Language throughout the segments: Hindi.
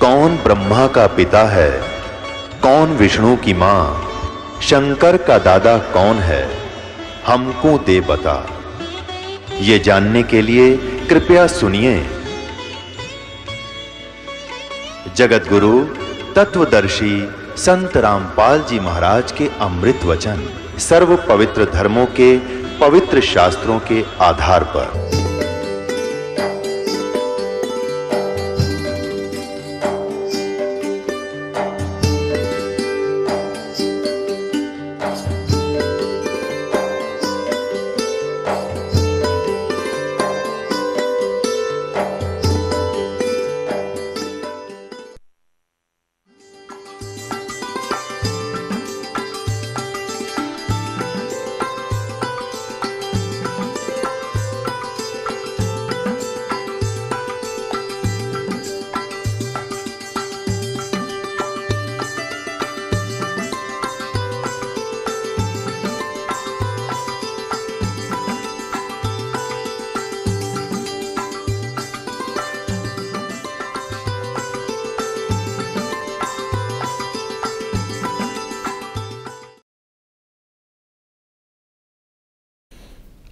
कौन ब्रह्मा का पिता है, कौन विष्णु की मां, शंकर का दादा कौन है, हमको दे बता। ये जानने के लिए कृपया सुनिए। जगत गुरु तत्वदर्शी संत रामपाल जी महाराज के अमृत वचन सर्व पवित्र धर्मों के पवित्र शास्त्रों के आधार पर।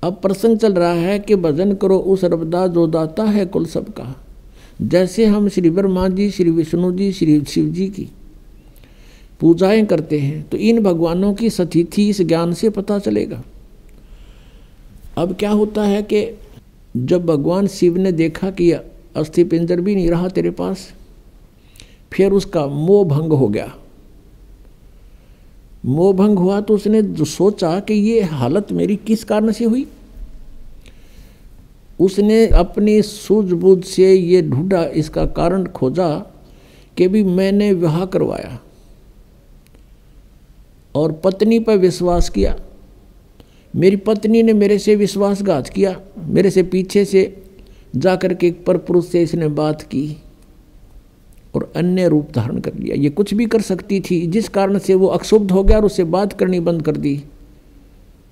अब प्रसंग चल रहा है कि भजन करो उस रबदा जो दाता है कुल सबका। जैसे हम श्री ब्रह्मा जी, श्री विष्णु जी, श्री शिव जी की पूजाएं करते हैं तो इन भगवानों की सतिथि इस ज्ञान से पता चलेगा। अब क्या होता है कि जब भगवान शिव ने देखा कि अस्थि पिंजर भी नहीं रहा तेरे पास, फिर उसका मोह भंग हो गया। मोह भंग हुआ तो उसने सोचा कि ये हालत मेरी किस कारण से हुई। उसने अपनी सूझबूझ से ये ढूंढा, इसका कारण खोजा कि भी मैंने विवाह करवाया और पत्नी पर विश्वास किया, मेरी पत्नी ने मेरे से विश्वासघात किया, मेरे से पीछे से जाकर के एक परपुरुष से इसने बात की और अन्य रूप धारण कर लिया। ये कुछ भी कर सकती थी, जिस कारण से वो अक्षुब्ध हो गया और उससे बात करनी बंद कर दी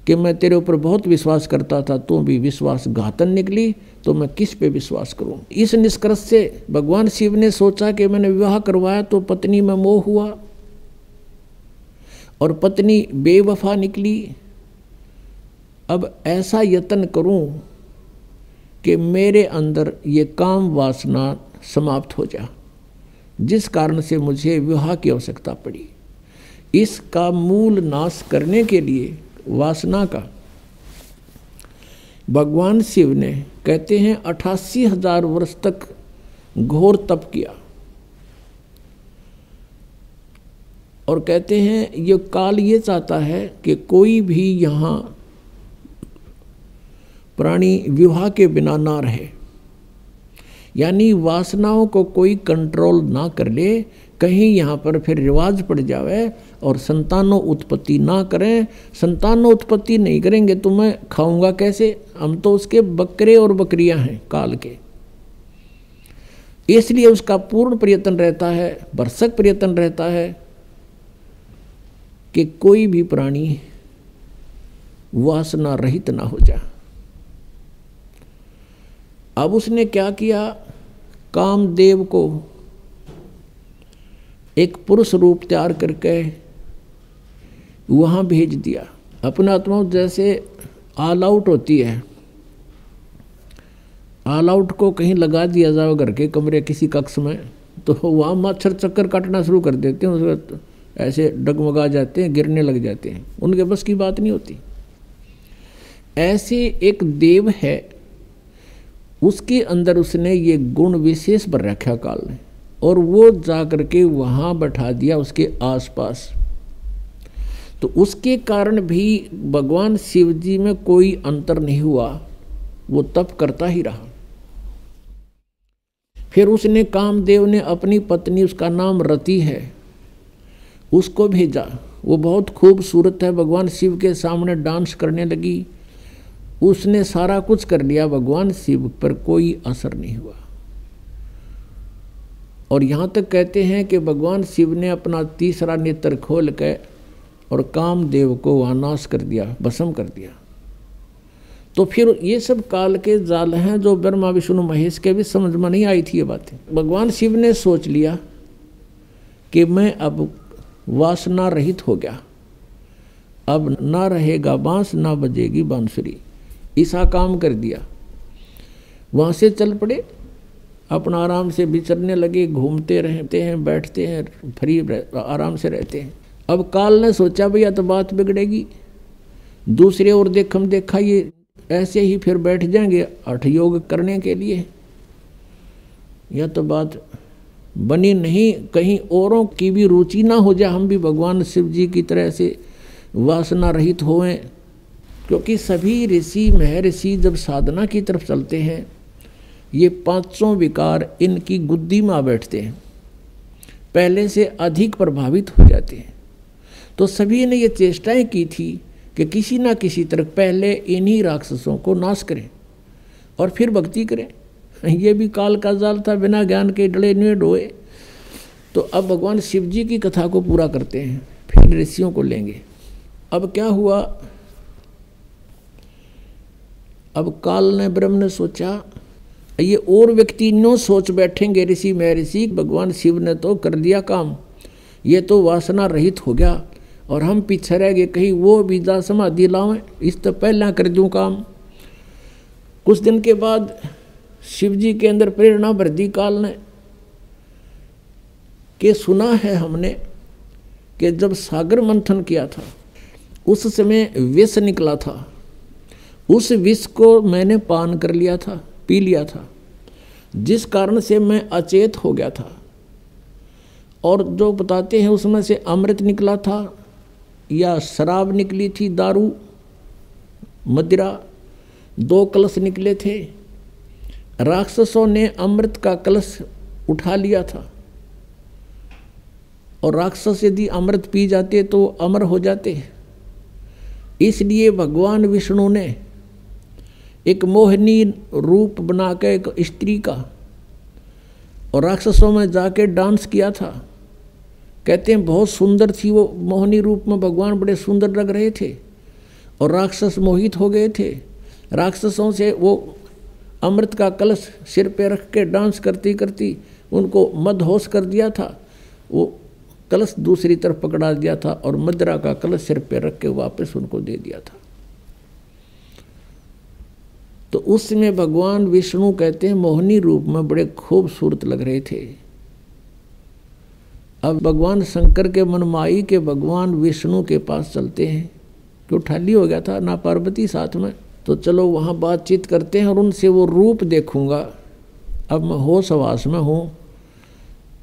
कि मैं तेरे ऊपर बहुत विश्वास करता था, तू भी विश्वासघातन निकली, तो मैं किस पे विश्वास करूं। इस निष्कर्ष से भगवान शिव ने सोचा कि मैंने विवाह करवाया तो पत्नी में मोह हुआ और पत्नी बेवफा निकली। अब ऐसा यत्न करूं कि मेरे अंदर ये काम वासना समाप्त हो जाए, जिस कारण से मुझे विवाह की आवश्यकता पड़ी। इसका मूल नाश करने के लिए वासना का भगवान शिव ने कहते हैं 88,000 वर्ष तक घोर तप किया और कहते हैं ये काल ये चाहता है कि कोई भी यहाँ प्राणी विवाह के बिना ना रहे, यानी वासनाओं को कोई कंट्रोल ना कर ले, कहीं यहाँ पर फिर रिवाज पड़ जावे और संतानों उत्पत्ति ना करें। संतानों उत्पत्ति नहीं करेंगे तो मैं खाऊंगा कैसे, हम तो उसके बकरे और बकरियां हैं काल के। इसलिए उसका पूर्ण प्रयत्न रहता है, भरसक प्रयत्न रहता है कि कोई भी प्राणी वासना रहित ना हो जाए। अब उसने क्या किया, कामदेव को एक पुरुष रूप तैयार करके वहाँ भेज दिया। अपना आत्मा जैसे ऑल आउट होती है, ऑल आउट को कहीं लगा दिया जाए घर के कमरे किसी कक्ष में, तो वहाँ मच्छर चक्कर काटना शुरू कर देते हैं, उसको ऐसे डगमगा जाते हैं, गिरने लग जाते हैं, उनके बस की बात नहीं होती। ऐसे एक देव है, उसके अंदर उसने ये गुण विशेष भर रखा काल ने, और वो जा करके वहाँ बैठा दिया उसके आसपास। तो उसके कारण भी भगवान शिव जी में कोई अंतर नहीं हुआ, वो तप करता ही रहा। फिर उसने कामदेव ने अपनी पत्नी, उसका नाम रति है, उसको भेजा। वो बहुत खूबसूरत है, भगवान शिव के सामने डांस करने लगी। उसने सारा कुछ कर लिया, भगवान शिव पर कोई असर नहीं हुआ। और यहाँ तक कहते हैं कि भगवान शिव ने अपना तीसरा नेत्र खोल के और कामदेव को वहाँ नाश कर दिया, भस्म कर दिया। तो फिर ये सब काल के जाल हैं जो ब्रह्मा विष्णु महेश के भी समझ में नहीं आई थी ये बातें। भगवान शिव ने सोच लिया कि मैं अब वासना रहित हो गया, अब ना रहेगा बांस ना बजेगी बांसुरी, ऐसा काम कर दिया। वहाँ से चल पड़े, अपना आराम से विचरने लगे, घूमते रहते हैं, बैठते हैं, फ्री आराम से रहते हैं। अब काल ने सोचा भैया तो बात बिगड़ेगी, दूसरे और देखा ये ऐसे ही फिर बैठ जाएंगे हठ योग करने के लिए, यह तो बात बनी नहीं, कहीं औरों की भी रुचि ना हो जाए, हम भी भगवान शिव जी की तरह से वासना रहित होएं। क्योंकि सभी ऋषि महर्षि जब साधना की तरफ चलते हैं, ये पांचों विकार इनकी गुद्दी में आ बैठते हैं, पहले से अधिक प्रभावित हो जाते हैं। तो सभी ने ये चेष्टाएं की थी कि किसी ना किसी तरह पहले इन्हीं राक्षसों को नाश करें और फिर भक्ति करें। ये भी काल का जाल था, बिना ज्ञान के डले नुए डोए। तो अब भगवान शिव जी की कथा को पूरा करते हैं, फिर ऋषियों को लेंगे। अब क्या हुआ, अब काल ने ब्रह्म ने सोचा, ये और व्यक्ति नो सोच बैठेंगे ऋषि महर्षि, भगवान शिव ने तो कर दिया काम, ये तो वासना रहित हो गया और हम पीछे रह गए, कहीं वो विद्या समाधि लावें, इस तो पहला कर दूं काम। कुछ दिन के बाद शिव जी के अंदर प्रेरणा भर दी काल ने कि सुना है हमने कि जब सागर मंथन किया था उस समय विष निकला था, उस विष को मैंने पान कर लिया था, पी लिया था, जिस कारण से मैं अचेत हो गया था। और जो बताते हैं उसमें से अमृत निकला था या शराब निकली थी, दारू मदिरा, 2 कलश निकले थे। राक्षसों ने अमृत का कलश उठा लिया था और राक्षस यदि अमृत पी जाते तो अमर हो जाते। इसलिए भगवान विष्णु ने एक मोहिनी रूप बनाकर एक स्त्री का और राक्षसों में जाके डांस किया था। कहते हैं बहुत सुंदर थी वो मोहिनी रूप में, भगवान बड़े सुंदर लग रहे थे और राक्षस मोहित हो गए थे। राक्षसों से वो अमृत का कलश सिर पे रख के डांस करती करती उनको मदहोश कर दिया था। वो कलश दूसरी तरफ पकड़ा दिया था और मदिरा का कलश सिर पे रख के वापस उनको दे दिया था। तो उस समय भगवान विष्णु कहते हैं मोहिनी रूप में बड़े खूबसूरत लग रहे थे। अब भगवान शंकर के मन में आई कि भगवान विष्णु के पास चलते हैं, क्यों ठाली हो गया था ना पार्वती साथ में, तो चलो वहाँ बातचीत करते हैं और उनसे वो रूप देखूंगा। अब मैं होश हवास में हूँ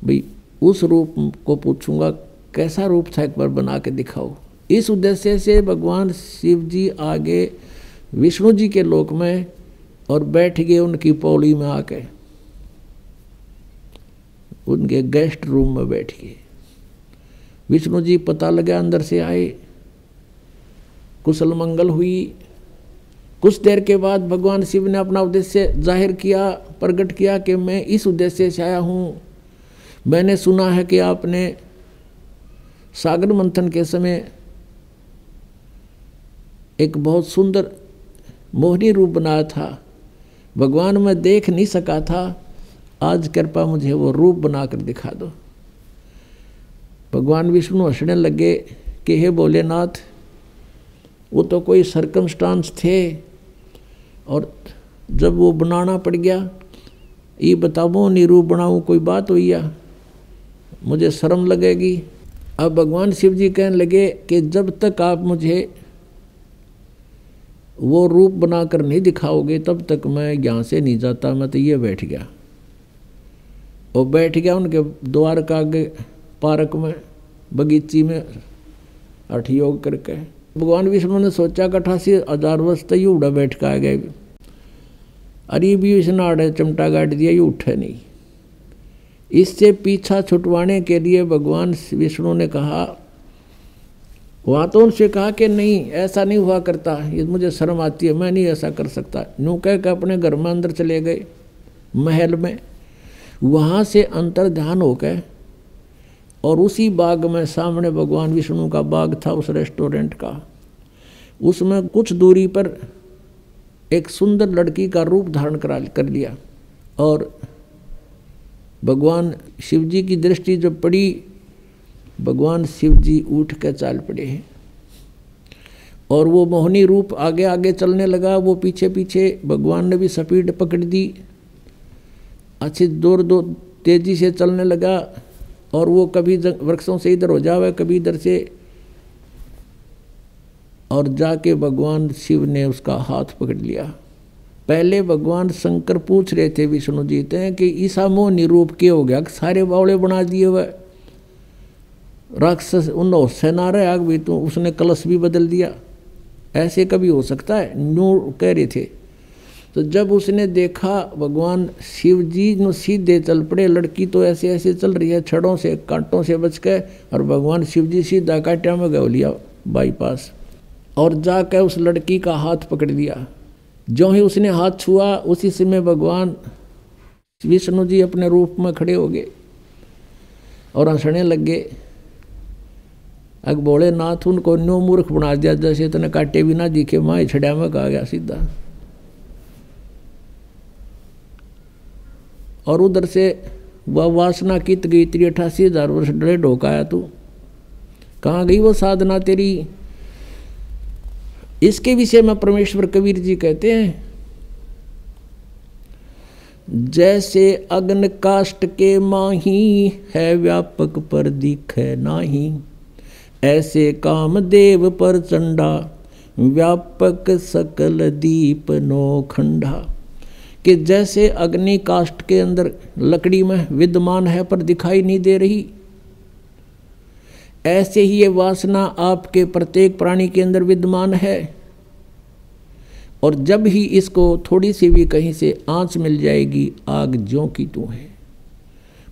भाई, उस रूप को पूछूंगा कैसा रूप था, एक बार बना के दिखाओ। इस उद्देश्य से भगवान शिव जी आगे विष्णु जी के लोक में और बैठ गए उनकी पौड़ी में आके, उनके गेस्ट रूम में बैठ गए। विष्णु जी पता लगा अंदर से आए, कुशल मंगल हुई। कुछ देर के बाद भगवान शिव ने अपना उद्देश्य जाहिर किया, प्रकट किया कि मैं इस उद्देश्य से आया हूँ। मैंने सुना है कि आपने सागर मंथन के समय एक बहुत सुंदर मोहिनी रूप बनाया था। भगवान मैं देख नहीं सका था, आज कृपा मुझे वो रूप बनाकर दिखा दो। भगवान विष्णु हंसने लगे कि हे भोलेनाथ, वो तो कोई सर्कमस्टांस थे और जब वो बनाना पड़ गया, ये बताओ नहीं रूप बनाऊँ, कोई बात हुई या मुझे शर्म लगेगी। अब भगवान शिव जी कहने लगे कि जब तक आप मुझे वो रूप बनाकर नहीं दिखाओगे तब तक मैं यहाँ से नहीं जाता। मैं तो ये बैठ गया और बैठ गया उनके द्वार का आगे पार्क में, बगीची में हठ योग करके। भगवान विष्णु ने सोचा कि 88,000 वर्ष तक ये उड़ा बैठ के आ गए, अरे भी इसने आड़े चमटा गाड़ दिया, ये उठे नहीं। इससे पीछा छुटवाने के लिए भगवान विष्णु ने कहा, वहाँ तो उनसे कहा कि नहीं ऐसा नहीं हुआ करता, ये मुझे शर्म आती है, मैं नहीं ऐसा कर सकता। यूँ कह के अपने घर में अंदर चले गए महल में। वहाँ से अंतर ध्यान हो गए और उसी बाग में, सामने भगवान विष्णु का बाग था उस रेस्टोरेंट का, उसमें कुछ दूरी पर एक सुंदर लड़की का रूप धारण कर लिया। और भगवान शिव जी की दृष्टि जब पड़ी, भगवान शिव जी उठ कर चाल पड़े हैं और वो मोहनी रूप आगे आगे चलने लगा, वो पीछे पीछे। भगवान ने भी स्पीड पकड़ दी, अच्छी दूर तेजी से चलने लगा। और वो कभी वृक्षों से इधर हो जावे, कभी इधर से, और जाके भगवान शिव ने उसका हाथ पकड़ लिया। पहले भगवान शंकर पूछ रहे थे विष्णु जी से कि ईसा मोहनी रूप के हो गया, सारे बावले बना दिए हुए राक्षस, उन सेना रहे आग भी, तो उसने कलश भी बदल दिया, ऐसे कभी हो सकता है? न्यू कह रहे थे। तो जब उसने देखा भगवान शिव जी न सीधे चल पड़े, लड़की तो ऐसे ऐसे चल रही है छड़ों से कांटों से बच के, और भगवान शिव जी सीधा कांटिया में गौ लिया बाईपास, और जाकर उस लड़की का हाथ पकड़ लिया। जो ही उसने हाथ छुआ उसी समय भगवान विष्णु जी अपने रूप में खड़े हो गए और हंसने लग गए। अग भोलेनाथ उनको न्यू मूर्ख बना दिया, जैसे इतने काटे भी ना दिखे, माँ छड़िया में कहा गया सीधा। और उधर से वह वासना कित गई, 83,000 वर्ष डरे ढोकाया तू, कहाँ गई वो साधना तेरी? इसके विषय में परमेश्वर कबीर जी कहते हैं, जैसे अग्न काष्ठ के माही है व्यापक पर दिखे नाही, ऐसे कामदेव पर चंडा व्यापक सकल दीप नौखंडा। कि जैसे अग्नि काष्ठ के अंदर लकड़ी में विद्यमान है पर दिखाई नहीं दे रही, ऐसे ही ये वासना आपके प्रत्येक प्राणी के अंदर विद्यमान है। और जब ही इसको थोड़ी सी भी कहीं से आंच मिल जाएगी, आग ज्यों की त्यों है।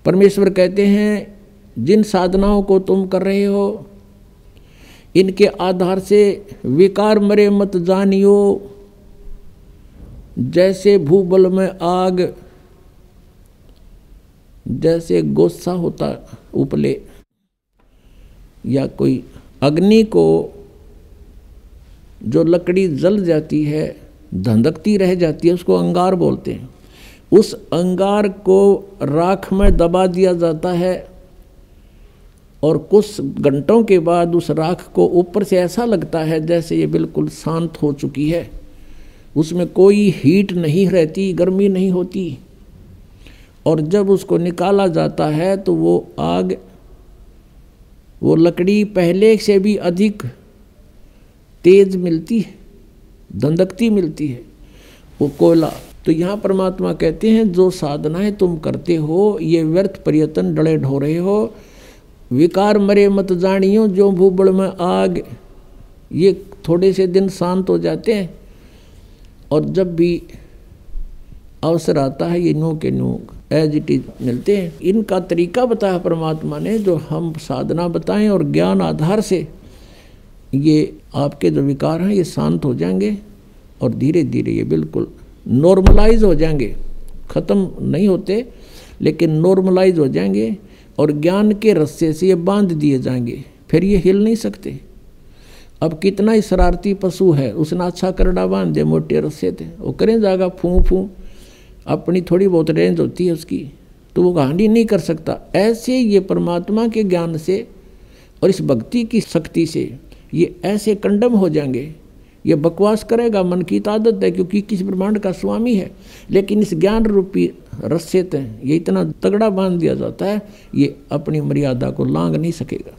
परमेश्वर कहते हैं, जिन साधनाओं को तुम कर रहे हो, इनके आधार से विकार मरे मत जानियो। जैसे भूबल में आग, जैसे गोस्सा होता उपले, या कोई अग्नि को जो लकड़ी जल जाती है, धंधकती रह जाती है, उसको अंगार बोलते हैं। उस अंगार को राख में दबा दिया जाता है और कुछ घंटों के बाद उस राख को ऊपर से ऐसा लगता है जैसे ये बिल्कुल शांत हो चुकी है, उसमें कोई हीट नहीं रहती, गर्मी नहीं होती। और जब उसको निकाला जाता है तो वो आग, वो लकड़ी पहले से भी अधिक तेज मिलती है, धंधकती मिलती है, वो कोयला। तो यहाँ परमात्मा कहते हैं, जो साधनाएं तुम करते हो ये व्यर्थ प्रयत्न डले ढो रहे हो। विकार मरे मत जानियो, जो भूबड़ में आग, ये थोड़े से दिन शांत हो जाते हैं और जब भी अवसर आता है ये नो के नो एज इट इज मिलते हैं। इनका तरीका बताया परमात्मा ने, जो हम साधना बताएं और ज्ञान आधार से ये आपके जो विकार हैं ये शांत हो जाएंगे और धीरे धीरे ये बिल्कुल नॉर्मलाइज हो जाएंगे। ख़त्म नहीं होते लेकिन नॉर्मलाइज हो जाएंगे और ज्ञान के रस्से से ये बांध दिए जाएंगे, फिर ये हिल नहीं सकते। अब कितना ही शरारती पशु है, उसने अच्छा करड़ा बांध दे मोटे रस्से थे, वो करें जाएगा फूं फूं, अपनी थोड़ी बहुत रेंज होती है उसकी, तो वो हानि नहीं कर सकता। ऐसे ये परमात्मा के ज्ञान से और इस भक्ति की शक्ति से ये ऐसे कंडम हो जाएंगे। ये बकवास करेगा, मन की आदत है, क्योंकि किस ब्रह्मांड का स्वामी है, लेकिन इस ज्ञान रूपी रस्से से ये इतना तगड़ा बांध दिया जाता है, ये अपनी मर्यादा को लांघ नहीं सकेगा।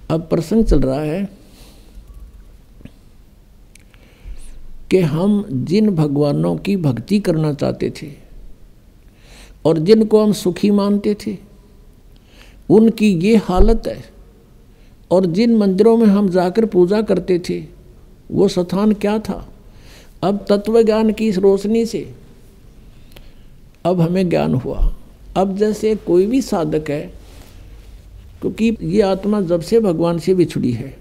अब प्रसंग चल रहा है कि हम जिन भगवानों की भक्ति करना चाहते थे और जिनको हम सुखी मानते थे, उनकी ये हालत है। और जिन मंदिरों में हम जाकर पूजा करते थे वो स्थान क्या था? अब तत्व ज्ञान की इस रोशनी से अब हमें ज्ञान हुआ। अब जैसे कोई भी साधक है, क्योंकि ये आत्मा जब से भगवान से बिछड़ी है,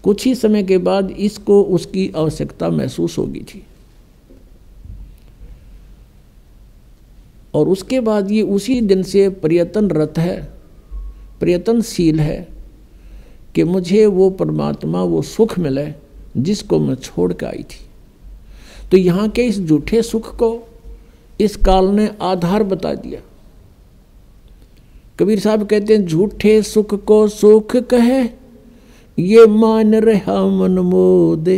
कुछ ही समय के बाद इसको उसकी आवश्यकता महसूस होगी थी, और उसके बाद ये उसी दिन से प्रयत्नरत है, प्रयत्नशील है कि मुझे वो परमात्मा, वो सुख मिले जिसको मैं छोड़ के आई थी। तो यहाँ के इस झूठे सुख को इस काल ने आधार बता दिया। कबीर साहब कहते हैं, झूठे सुख को सुख कहे, ये मान रहा मन मोदे,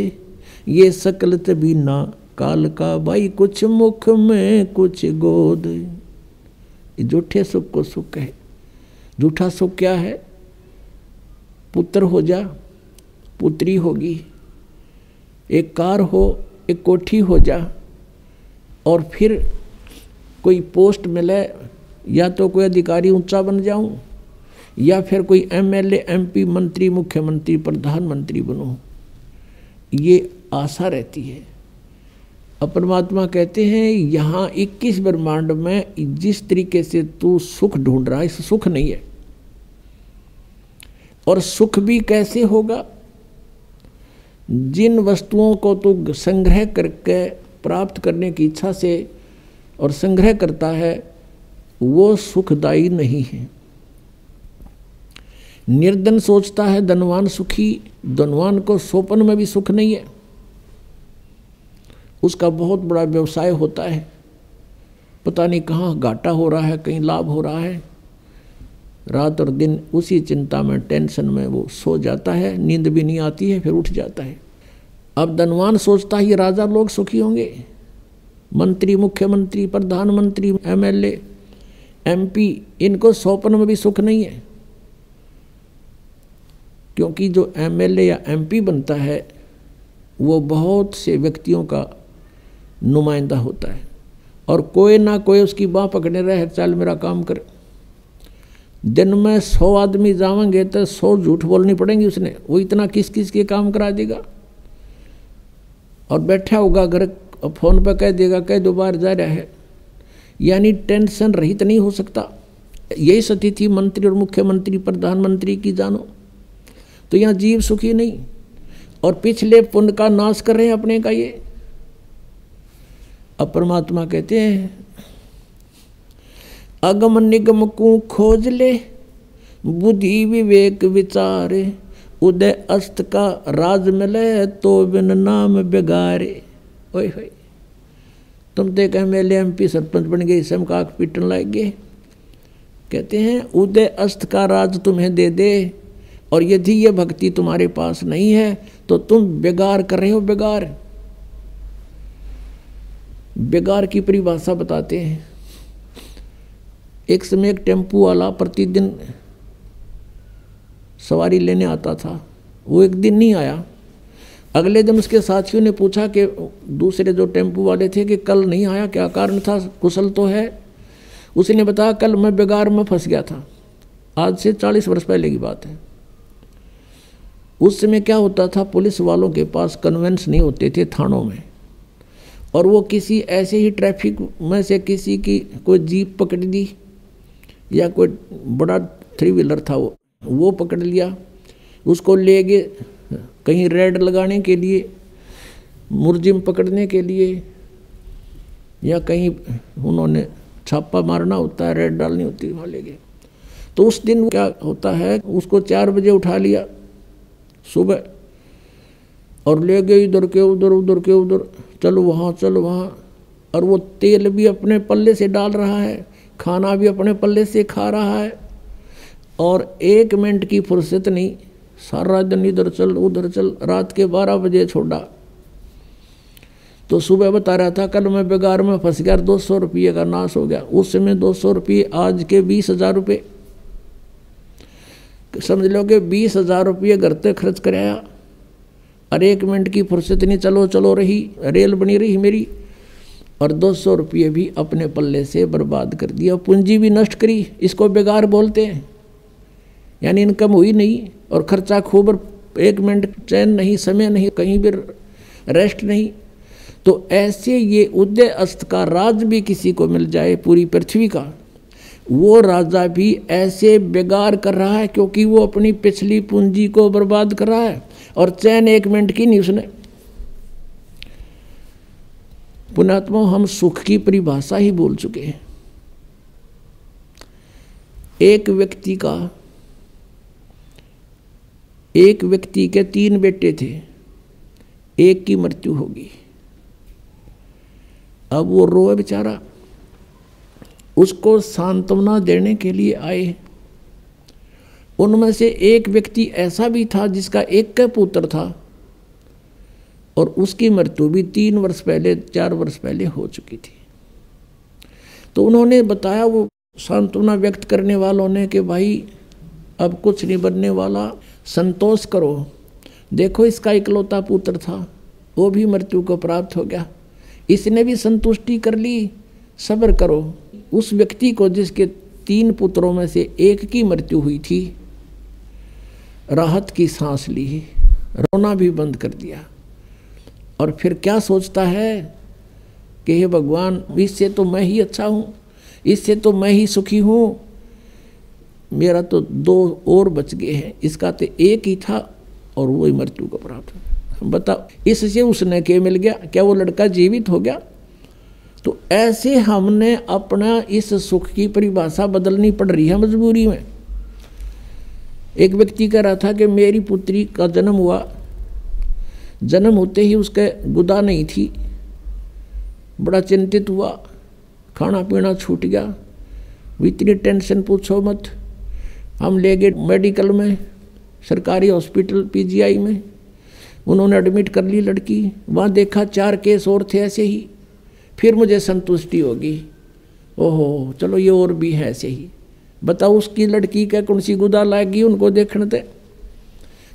ये सकल तभी ना काल का भाई, कुछ मुख में कुछ गोद। झूठे सुख को सुख कहे। झूठा सुख क्या है? पुत्र हो जा, पुत्री होगी, एक कार हो, एक कोठी हो जा, और फिर कोई पोस्ट मिले, या तो कोई अधिकारी ऊंचा बन जाऊं, या फिर कोई एमएलए, एमपी, मंत्री, मुख्यमंत्री, प्रधानमंत्री बनूं, ये आशा रहती है। परमात्मा कहते हैं, यहाँ 21 ब्रह्मांड में जिस तरीके से तू सुख ढूंढ रहा है, इस सुख नहीं है। और सुख भी कैसे होगा? जिन वस्तुओं को तू संग्रह करके प्राप्त करने की इच्छा से और संग्रह करता है, वो सुखदायी नहीं है। निर्धन सोचता है धनवान सुखी, धनवान को सोपन में भी सुख नहीं है। उसका बहुत बड़ा व्यवसाय होता है, पता नहीं कहाँ घाटा हो रहा है, कहीं लाभ हो रहा है। रात और दिन उसी चिंता में, टेंशन में वो सो जाता है, नींद भी नहीं आती है, फिर उठ जाता है। अब धनवान सोचता है ये राजा लोग सुखी होंगे, मंत्री, मुख्यमंत्री, प्रधानमंत्री, एमएलए, एमपी, इनको सोपन में भी सुख नहीं है। क्योंकि जो एमएलए या एमपी बनता है वो बहुत से व्यक्तियों का नुमाइंदा होता है, और कोई ना कोई उसकी बाँह पकड़ने रहे, चल मेरा काम कर। दिन में 100 आदमी जावेंगे तो 100 झूठ बोलनी पड़ेंगी उसने, वो इतना किस किस के काम करा देगा। और बैठा होगा घर, फोन पर कह देगा, कह दो बार जा रहा है, यानी टेंशन रहित नहीं हो सकता। यही स्थिति मंत्री और मुख्यमंत्री, प्रधानमंत्री की जानो, तो यहाँ जीव सुखी नहीं, और पिछले पुण्य का नाश कर रहे हैं अपने का ये। अब परमात्मा कहते हैं, अगम निगम को खोज ले, बुद्धि विवेक विचारे, उदय अस्त का राज मिले, तो बिन नाम बेगारे। ओए होए, तुम तो एक एमएलए, एमपी, सरपंच बन गए, इसम का पीटन लग गए। कहते हैं उदय अस्त का राज तुम्हें दे दे, और यदि ये भक्ति तुम्हारे पास नहीं है तो तुम बेगार कर रहे हो। बेगार, बेगार की परिभाषा बताते हैं। एक समय एक टेम्पू वाला प्रतिदिन सवारी लेने आता था, वो एक दिन नहीं आया। अगले दिन उसके साथियों ने पूछा कि दूसरे जो टेम्पू वाले थे कि कल नहीं आया, क्या कारण था, कुशल तो है? उसने बताया, कल मैं बेगार में फंस गया था। आज से 40 वर्ष पहले की बात है। उस समय क्या होता था, पुलिस वालों के पास कन्वेंस नहीं होते थे थानों में, और वो किसी ऐसे ही ट्रैफिक में से किसी की कोई जीप पकड़ दी, या कोई बड़ा 3 व्हीलर था वो पकड़ लिया, उसको ले गए कहीं रेड लगाने के लिए, मुर्जिम पकड़ने के लिए, या कहीं उन्होंने छापा मारना होता है, रेड डालनी होती है, वहाँ ले गए। तो उस दिन क्या होता है, उसको 4 बजे उठा लिया सुबह, और ले गए इधर के उधर, उधर के उधर, चलो वहाँ चलो वहाँ। और वो तेल भी अपने पल्ले से डाल रहा है, खाना भी अपने पल्ले से खा रहा है, और 1 मिनट की फुर्सत नहीं, सारा दिन इधर चल उधर चल। रात के 12 बजे छोड़ा तो सुबह बता रहा था, कल मैं बेगार में फंस गया, 200 रुपये का नाश हो गया। उस समय 200 रुपये आज के 20,000 रुपये, समझ लो कि 20,000 रुपये घर तक खर्च कराया, और 1 मिनट की फुर्सत नहीं, चलो चलो रही, रेल बनी रही मेरी, और 200 रुपये भी अपने पल्ले से बर्बाद कर दिया, पूंजी भी नष्ट करी। इसको बेगार बोलते हैं, यानी इनकम हुई नहीं और खर्चा खूब, 1 मिनट चैन नहीं, समय नहीं, कहीं भी रेस्ट नहीं। तो ऐसे ये उदय अस्त का राज भी किसी को मिल जाए पूरी पृथ्वी का, वो राजा भी ऐसे बेगार कर रहा है, क्योंकि वो अपनी पिछली पूंजी को बर्बाद कर रहा है, और चैन 1 मिनट की नहीं उसने। पुण्यात्मा, हम सुख की परिभाषा ही बोल चुके हैं। एक व्यक्ति के 3 बेटे थे, एक की मृत्यु होगी। अब वो रोए बेचारा, उसको सांत्वना देने के लिए आए। उनमें से एक व्यक्ति ऐसा भी था जिसका एक का पुत्र था और उसकी मृत्यु भी 3 वर्ष पहले 4 वर्ष पहले हो चुकी थी। तो उन्होंने बताया, वो सांत्वना व्यक्त करने वालों ने, कि भाई अब कुछ नहीं बनने वाला, संतोष करो, देखो इसका इकलौता पुत्र था, वो भी मृत्यु को प्राप्त हो गया, इसने भी संतुष्टि कर ली, सब्र करो। उस व्यक्ति को जिसके 3 पुत्रों में से एक की मृत्यु हुई थी, राहत की सांस ली, रोना भी बंद कर दिया और फिर क्या सोचता है कि हे भगवान, इससे तो मैं ही अच्छा हूँ, इससे तो मैं ही सुखी हूँ, मेरा तो 2 और बच गए हैं, इसका तो एक ही था और वही मृत्यु को प्राप्त हो। बताओ, इससे उसने क्या मिल गया? क्या वो लड़का जीवित हो गया? तो ऐसे हमने अपना इस सुख की परिभाषा बदलनी पड़ रही है मजबूरी में। एक व्यक्ति कह रहा था कि मेरी पुत्री का जन्म हुआ, जन्म होते ही उसके गुदा नहीं थी, बड़ा चिंतित हुआ, खाना पीना छूट गया, इतनी टेंशन पूछो मत। हम ले गए मेडिकल में, सरकारी हॉस्पिटल पीजीआई में, उन्होंने एडमिट कर ली लड़की, वहाँ देखा 4 केस और थे ऐसे ही, फिर मुझे संतुष्टि होगी, ओहो चलो ये और भी है ऐसे ही। बताओ उसकी लड़की का कौन सी गुदा लाएगी उनको देखने थे।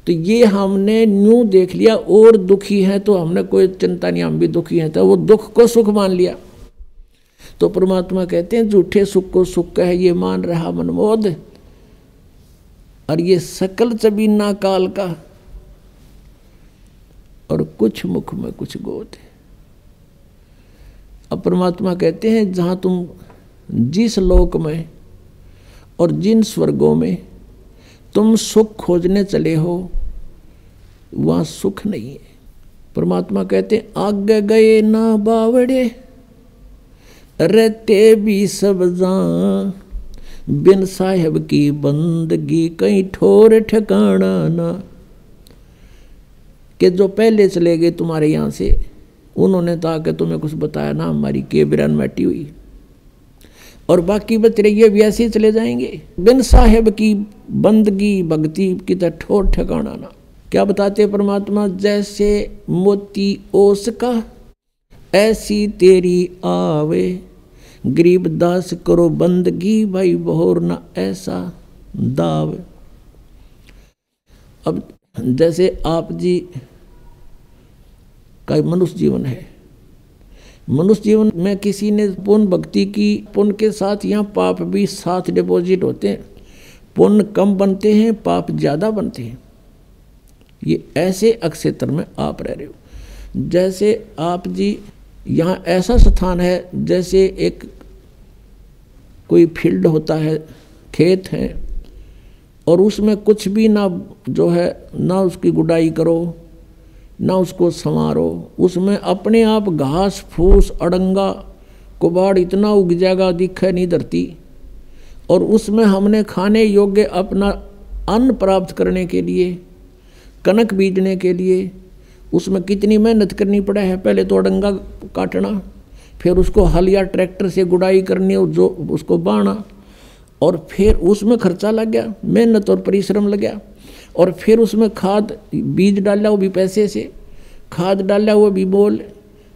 तो ये हमने न्यू देख लिया, और दुखी है तो हमने कोई चिंता नहीं, हम भी दुखी हैं, तो वो दुख को सुख मान लिया। तो परमात्मा कहते हैं झूठे सुख को सुख है ये मान रहा मनमोद, और ये सकल चबीना काल का, और कुछ मुख में कुछ गोद। अब परमात्मा कहते हैं जहां तुम जिस लोक में और जिन स्वर्गों में तुम सुख खोजने चले हो वहां सुख नहीं है। परमात्मा कहते हैं आगे गए ना बावड़े, रहते भी सब जान, बिन साहेब की बंदगी कहीं ठोर ठिकाना ना। कि जो पहले चले गए तुम्हारे यहाँ से, उन्होंने तो आके तुम्हें कुछ बताया ना, हमारी के बिरान मैटी हुई, और बाकी बच रही है भी ऐसे ही चले जाएंगे। बिन साहेब की बंदगी भक्ति की तो ठोर ठिकाना ना। क्या बताते परमात्मा? जैसे मोती ओस का ऐसी तेरी आवे, गरीब दास करो बंदगी भाई बहोर ना ऐसा दाव। अब जैसे आप जी का मनुष्य जीवन है, मनुष्य जीवन में किसी ने पुण्य भक्ति की, पुण्य के साथ यहाँ पाप भी साथ डिपॉजिट होते हैं, पुण्य कम बनते हैं पाप ज़्यादा बनते हैं। ये ऐसे अक्षेत्र में आप रह रहे हो। जैसे आप जी यहाँ ऐसा स्थान है, जैसे एक कोई फील्ड होता है, खेत है, और उसमें कुछ भी ना जो है ना उसकी गुडाई करो ना उसको संवारो, उसमें अपने आप घास फूस अड़ंगा कुबाड़ इतना उग जाएगा दिखे नहीं धरती, और उसमें हमने खाने योग्य अपना अन्न प्राप्त करने के लिए, कनक बीजने के लिए उसमें कितनी मेहनत करनी पड़ा है। पहले तो अड़ंगा काटना, फिर उसको हल या ट्रैक्टर से गुडाई करनी, जो उसको बाना, और फिर उसमें खर्चा लग गया, मेहनत और परिश्रम लग गया, और फिर उसमें खाद बीज डाला वो भी पैसे से, खाद डाला वो भी बोल,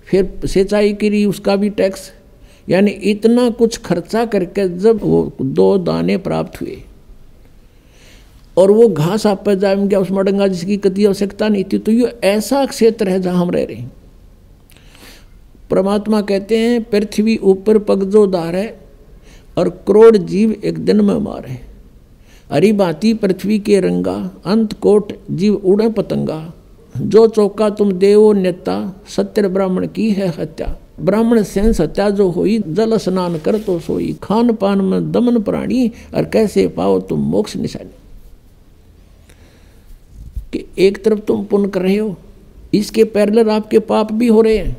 फिर सिंचाई करी उसका भी टैक्स, यानी इतना कुछ खर्चा करके जब वो 2 दाने प्राप्त हुए और वो घास आप पर जाम गया, उसमें डंगा जिसकी कति आवश्यकता नहीं थी। तो ये ऐसा क्षेत्र है जहाँ हम रह रहे हैं। परमात्मा कहते हैं पृथ्वी ऊपर पग जो दार है और करोड़ जीव एक दिन में मारे, हरी भांति पृथ्वी के रंगा, अंत कोट जीव उड़े पतंगा, जो चौका तुम देवो नेता, सत्य ब्राह्मण की है हत्या, ब्राह्मण सेंस हत्या जो होई, जल स्नान कर तो सोई, खान पान में दमन प्राणी, और कैसे पाओ तुम मोक्ष निशानी। कि एक तरफ तुम पुण्य कर रहे हो, इसके पैरेलल आपके पाप भी हो रहे हैं,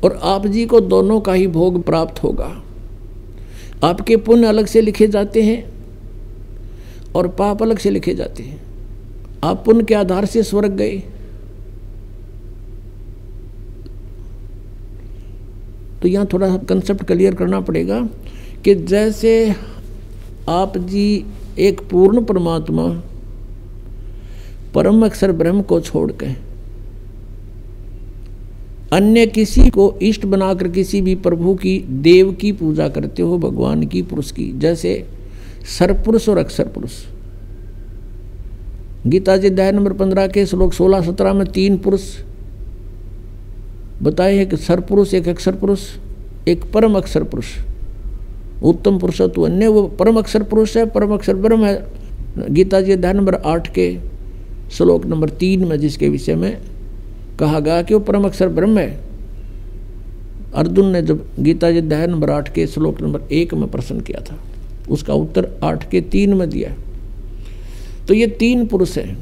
और आप जी को दोनों का ही भोग प्राप्त होगा। आपके पुण्य अलग से लिखे जाते हैं और पाप अलग से लिखे जाते हैं। आप पुण्य के आधार से स्वर्ग गए, तो यहाँ थोड़ा कंसेप्ट क्लियर करना पड़ेगा कि जैसे आप जी एक पूर्ण परमात्मा परम अक्षर ब्रह्म को छोड़ के अन्य किसी को इष्ट बनाकर किसी भी प्रभु की, देव की पूजा करते हो, भगवान की, पुरुष की, जैसे सरपुरुष और अक्षर पुरुष। गीता जी अध्याय नंबर 15 के श्लोक 16-17 में 3 पुरुष बताए हैं कि सरपुरुष, एक अक्षर पुरुष, एक परम अक्षर पुरुष। उत्तम पुरुषत्व अन्य वो परम अक्षर पुरुष है, परम अक्षर ब्रह्म है। गीता जी अध्याय नंबर 8 के श्लोक नंबर 3 में जिसके विषय में कहा गया कि वो परम अक्षर ब्रह्म है। अर्जुन ने जब गीता जी अध्याय नंबर 8 के श्लोक नंबर 1 में प्रश्न किया था, उसका उत्तर 8 के 3 में दिया। तो ये 3 पुरुष हैं,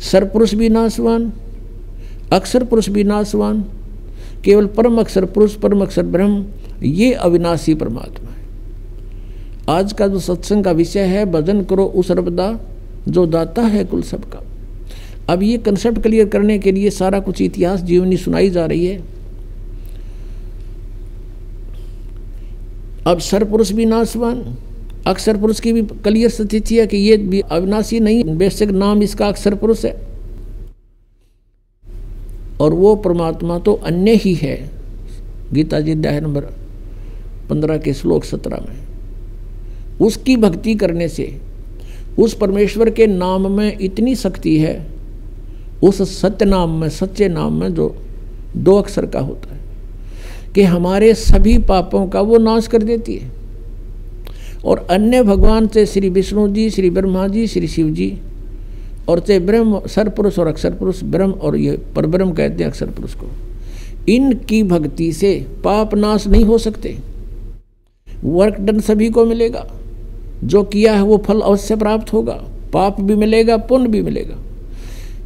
सरपुरुष भी नाशवान, अक्षर पुरुष भी नाशवान, केवल परम अक्षर पुरुष, परम अक्षर ब्रह्म, ये अविनाशी परमात्मा है। आज का जो सत्संग का विषय है, भजन करो उस सर्वदा जो दाता है कुल सबका। अब ये कंसेप्ट क्लियर करने के लिए सारा कुछ इतिहास जीवनी सुनाई जा रही है। अब सरपुरुष भी नाशवान, अक्षर पुरुष की भी क्लियर स्थिति है कि ये भी अविनाशी नहीं, बेशक नाम इसका अक्षर पुरुष है, और वो परमात्मा तो अन्य ही है। गीता जी अध्याय नंबर 15 के श्लोक 17 में उसकी भक्ति करने से उस परमेश्वर के नाम में इतनी शक्ति है, उस सत्य नाम में, सच्चे नाम में जो 2 अक्षर का होता है, कि हमारे सभी पापों का वो नाश कर देती है। और अन्य भगवान से श्री विष्णु जी, श्री ब्रह्मा जी, श्री शिव जी, और से ब्रह्म, सरपुरुष और अक्षर पुरुष, ब्रह्म और ये परब्रह्म कहते हैं अक्षर पुरुष को, इनकी भक्ति से पाप नाश नहीं हो सकते। वर्क डन सभी को मिलेगा, जो किया है वो फल अवश्य प्राप्त होगा, पाप भी मिलेगा, पुण्य भी मिलेगा।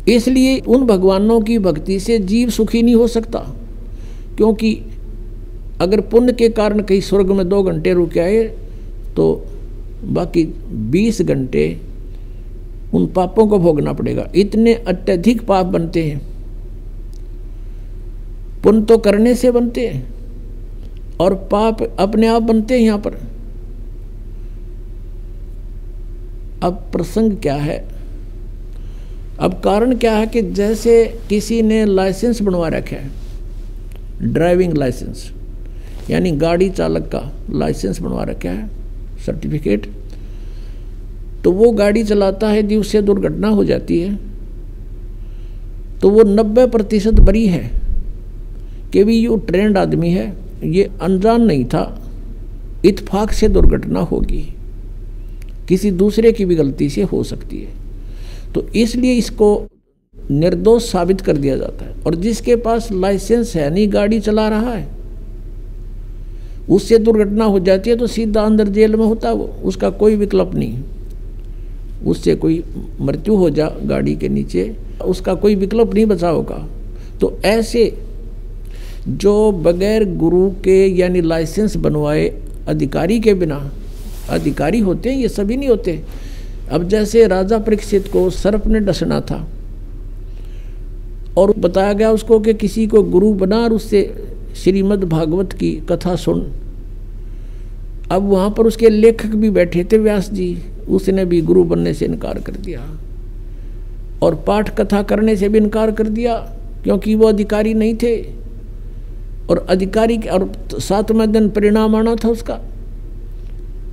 इसलिए उन भगवानों की भक्ति से जीव सुखी नहीं हो सकता, क्योंकि अगर पुण्य के कारण कहीं स्वर्ग में 2 घंटे रुक आए तो बाकी 20 घंटे उन पापों को भोगना पड़ेगा। इतने अत्यधिक पाप बनते हैं। पुण्य तो करने से बनते हैं और पाप अपने आप बनते हैं यहाँ पर। अब प्रसंग क्या है, अब कारण क्या है कि जैसे किसी ने लाइसेंस बनवा रखा है, ड्राइविंग लाइसेंस यानी गाड़ी चालक का लाइसेंस बनवा रखा है, सर्टिफिकेट, तो वो गाड़ी चलाता है, यदि उससे दुर्घटना हो जाती है तो वो 90% बरी है कि भी ये ट्रेंड आदमी है, ये अनजान नहीं था, इत्फाक से दुर्घटना होगी, किसी दूसरे की भी गलती से हो सकती है, तो इसलिए इसको निर्दोष साबित कर दिया जाता है। और जिसके पास लाइसेंस है, नहीं गाड़ी चला रहा है, उससे दुर्घटना हो जाती है तो सीधा अंदर जेल में होता है वो, उसका कोई विकल्प नहीं। उससे कोई मृत्यु हो जा गाड़ी के नीचे, उसका कोई विकल्प नहीं बचाव का। तो ऐसे जो बगैर गुरु के यानी लाइसेंस बनवाए अधिकारी के बिना, अधिकारी होते हैं ये सभी नहीं होते। अब जैसे राजा परीक्षित को सर्प ने डसना था और बताया गया उसको कि किसी को गुरु बना और उससे श्रीमद् भागवत की कथा सुन। अब वहाँ पर उसके लेखक भी बैठे थे, व्यास जी, उसने भी गुरु बनने से इनकार कर दिया और पाठ कथा करने से भी इनकार कर दिया, क्योंकि वो अधिकारी नहीं थे और अधिकारी और 7वें दिन परिणाम आना था उसका,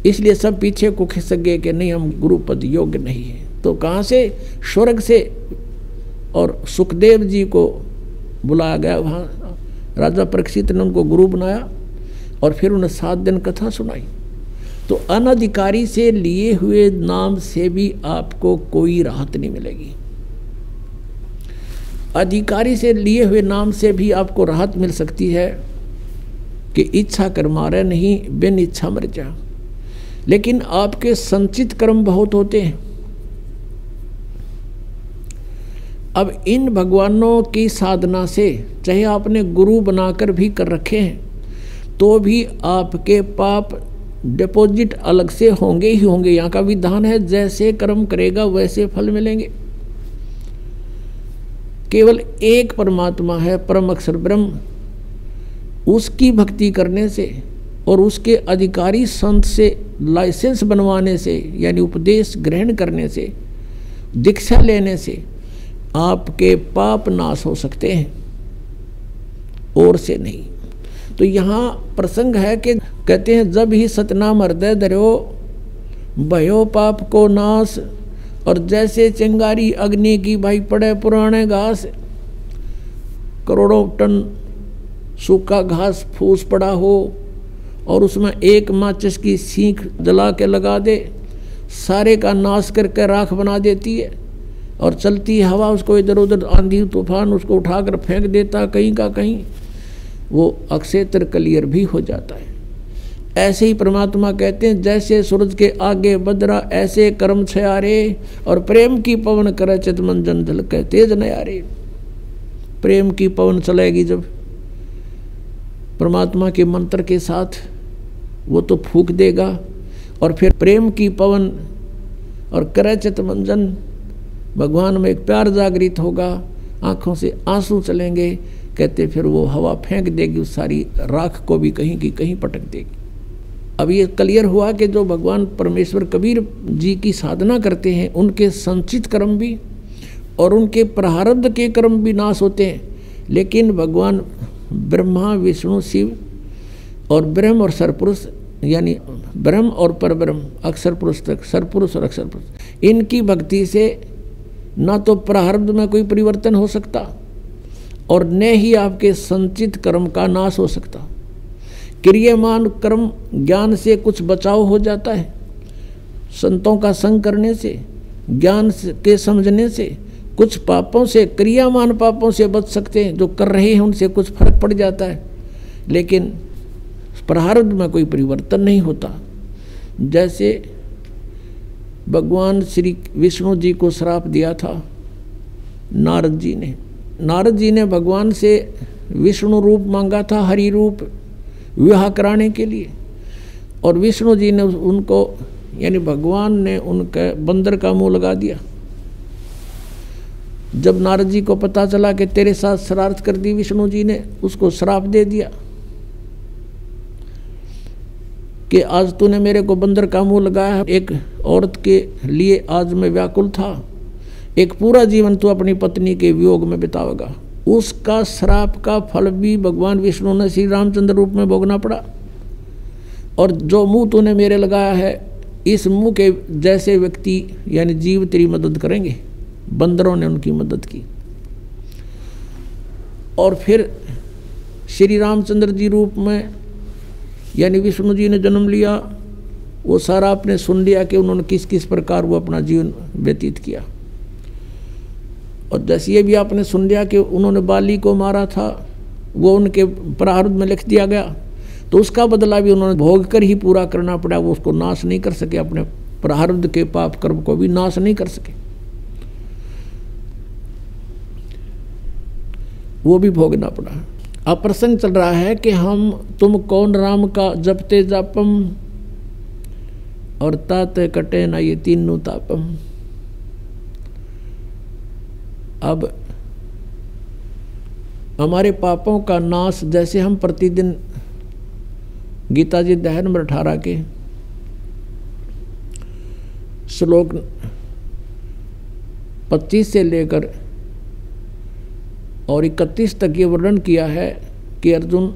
इसलिए सब पीछे को खिसक गए कि नहीं हम गुरु पद योग्य नहीं है। तो कहाँ से? स्वर्ग से। और सुखदेव जी को बुलाया गया, वहाँ राजा परीक्षित ने उनको गुरु बनाया और फिर उन्हें 7 दिन कथा सुनाई। तो अनधिकारी से लिए हुए नाम से भी आपको कोई राहत नहीं मिलेगी, अधिकारी से लिए हुए नाम से भी आपको राहत मिल सकती है कि इच्छा कर मारे नहीं, बिन इच्छा मर जा। लेकिन आपके संचित कर्म बहुत होते हैं। अब इन भगवानों की साधना से चाहे आपने गुरु बनाकर भी कर रखे हैं तो भी आपके पाप डिपॉजिट अलग से होंगे ही होंगे। यहाँ का विधान है जैसे कर्म करेगा वैसे फल मिलेंगे। केवल एक परमात्मा है, परम अक्षर ब्रह्म, उसकी भक्ति करने से और उसके अधिकारी संत से लाइसेंस बनवाने से, यानी उपदेश ग्रहण करने से, दीक्षा लेने से आपके पाप नाश हो सकते हैं, और से नहीं। तो यहाँ प्रसंग है कि कहते हैं जब ही सतनाम हृदय धर्यो भयो पाप को नाश, और जैसे चिंगारी अग्नि की भाई पड़े पुराने घास, करोड़ों टन सूखा घास फूस पड़ा हो और उसमें एक माचिस की सीख जला के लगा दे, सारे का नाश करके राख बना देती है, और चलती हवा उसको इधर उधर, आंधी तूफान उसको उठाकर फेंक देता कहीं का कहीं, वो अक्षेत्र क्लियर भी हो जाता है। ऐसे ही परमात्मा कहते हैं जैसे सूरज के आगे बदरा ऐसे कर्म छयारे, और प्रेम की पवन करे चित मंजन झलके तेज नयारे। प्रेम की पवन चलेगी जब परमात्मा के मंत्र के साथ, वो तो फूंक देगा, और फिर प्रेम की पवन और करे चित मंजन, भगवान में एक प्यार जागृत होगा, आंखों से आंसू चलेंगे, कहते फिर वो हवा फेंक देगी उस सारी राख को भी कहीं की कहीं पटक देगी। अब ये क्लियर हुआ कि जो भगवान परमेश्वर कबीर जी की साधना करते हैं उनके संचित कर्म भी और उनके प्रारब्ध के कर्म भी नाश होते हैं, लेकिन भगवान ब्रह्मा विष्णु शिव और ब्रह्म और सरपुरुष, यानी ब्रह्म और परब्रह्म, अक्षर पुरुष तक, सरपुरुष और अक्षर पुरुष, इनकी भक्ति से ना तो प्रारब्ध में कोई परिवर्तन हो सकता और न ही आपके संचित कर्म का नाश हो सकता। क्रियमान कर्म ज्ञान से कुछ बचाव हो जाता है, संतों का संग करने से, ज्ञान के समझने से कुछ पापों से, क्रियामान पापों से बच सकते हैं, जो कर रहे हैं उनसे कुछ फर्क पड़ जाता है, लेकिन प्रारब्ध में कोई परिवर्तन नहीं होता। जैसे भगवान श्री विष्णु जी को श्राप दिया था नारद जी ने भगवान से विष्णु रूप मांगा था, हरि रूप विवाह कराने के लिए, और विष्णु जी ने उनको, यानी भगवान ने उनके बंदर का मुंह लगा दिया। जब नारद जी को पता चला कि तेरे साथ शरारत कर दी विष्णु जी ने, उसको श्राप दे दिया कि आज तूने मेरे को बंदर का मुंह लगाया है। एक औरत के लिए आज मैं व्याकुल था, एक पूरा जीवन तू अपनी पत्नी के वियोग में बितावेगा। उसका श्राप का फल भी भगवान विष्णु ने श्री रामचंद्र रूप में भोगना पड़ा। और जो मुंह तूने मेरे लगाया है, इस मुंह के जैसे व्यक्ति यानी जीव तेरी मदद करेंगे। बंदरों ने उनकी मदद की। और फिर श्री रामचंद्र जी रूप में यानी विष्णु जी ने जन्म लिया। वो सारा आपने सुन लिया कि उन्होंने किस किस प्रकार वो अपना जीवन व्यतीत किया। और जैसे ये भी आपने सुन लिया कि उन्होंने बाली को मारा था, वो उनके प्रारब्ध में लिख दिया गया, तो उसका बदला भी उन्होंने भोग कर ही पूरा करना पड़ा। वो उसको नाश नहीं कर सके, अपने प्रारब्ध के पाप कर्म को भी नाश नहीं कर सके, वो भी भोगना पड़ा। अब प्रसंग चल रहा है कि हम तुम कौन राम का जपते जापम, और तात कटे ना ये तीनों तापम। अब हमारे पापों का नाश, जैसे हम प्रतिदिन गीता जी अध्याय नंबर 18 के श्लोक 25 से लेकर और 31 तक ये वर्णन किया है कि अर्जुन,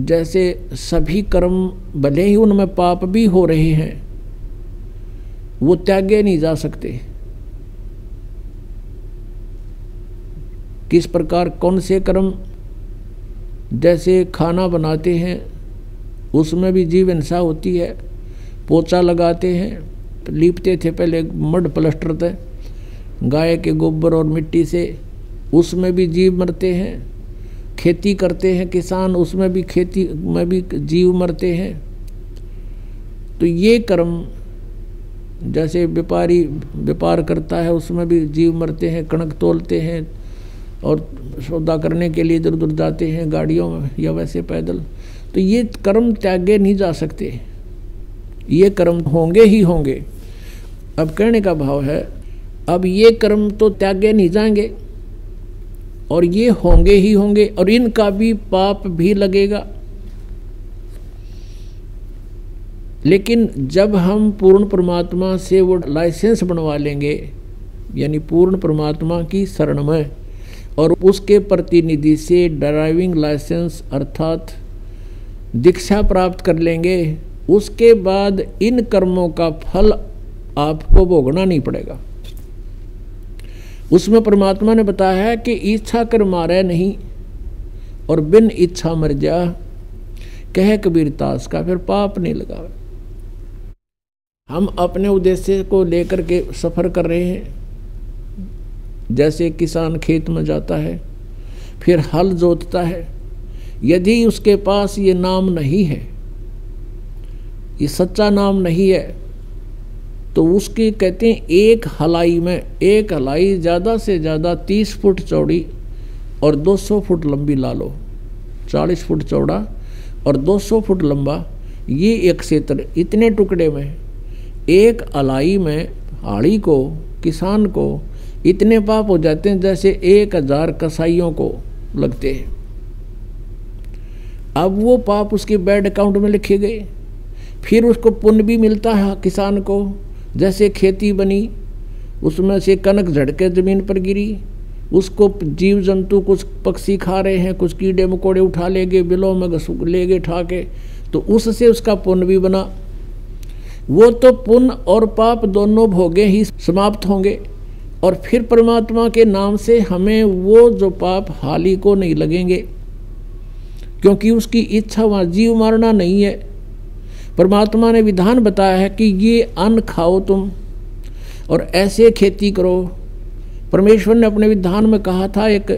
जैसे सभी कर्म भले ही उनमें पाप भी हो रहे हैं, वो त्यागे नहीं जा सकते। किस प्रकार कौन से कर्म, जैसे खाना बनाते हैं उसमें भी जीव हिंसा होती है, पोछा लगाते हैं, लीपते थे पहले मड प्लास्टर थे गाय के गोबर और मिट्टी से, उसमें भी जीव मरते हैं। खेती करते हैं किसान, उसमें भी खेती में भी जीव मरते हैं। तो ये कर्म, जैसे व्यापारी व्यापार करता है उसमें भी जीव मरते हैं, कणक तोलते हैं और सौदा करने के लिए इधर उधर जाते हैं गाड़ियों में या वैसे पैदल। तो ये कर्म त्यागे नहीं जा सकते, ये कर्म होंगे ही होंगे। अब कहने का भाव है, अब ये कर्म तो त्यागे नहीं जाएंगे, और ये होंगे ही होंगे, और इनका भी पाप भी लगेगा। लेकिन जब हम पूर्ण परमात्मा से वो लाइसेंस बनवा लेंगे, यानी पूर्ण परमात्मा की शरण में, और उसके प्रतिनिधि से ड्राइविंग लाइसेंस अर्थात दीक्षा प्राप्त कर लेंगे, उसके बाद इन कर्मों का फल आपको भोगना नहीं पड़ेगा। उसमें परमात्मा ने बताया है कि इच्छा कर मारे नहीं और बिन इच्छा मर जा, कह कबीर दास का फिर पाप नहीं लगा। हम अपने उद्देश्य को लेकर के सफ़र कर रहे हैं। जैसे किसान खेत में जाता है, फिर हल जोतता है, यदि उसके पास ये नाम नहीं है, ये सच्चा नाम नहीं है, तो उसकी कहते हैं एक हलाई में, एक हलाई ज़्यादा से ज़्यादा 30 फुट चौड़ी और 200 फुट लंबी ला लो, 40 फुट चौड़ा और 200 फुट लंबा, ये एक क्षेत्र, इतने टुकड़े में एक अलाई में हाड़ी को, किसान को इतने पाप हो जाते हैं जैसे 1000 कसाईयों को लगते हैं। अब वो पाप उसके बैंक अकाउंट में लिखे गए, फिर उसको पुण्य भी मिलता है किसान को। जैसे खेती बनी, उसमें से कनक झड़के ज़मीन पर गिरी, उसको जीव जंतु कुछ पक्षी खा रहे हैं, कुछ कीड़े मकोड़े उठा ले गए, बिलों में ले गए ठा के, तो उससे उसका पुण्य भी बना। वो तो पुण्य और पाप दोनों भोगे ही समाप्त होंगे, और फिर परमात्मा के नाम से हमें वो जो पाप हाली को नहीं लगेंगे, क्योंकि उसकी इच्छा वहाँ जीव मारना नहीं है। परमात्मा ने विधान बताया है कि ये अन्न खाओ तुम और ऐसे खेती करो। परमेश्वर ने अपने विधान में कहा था, एक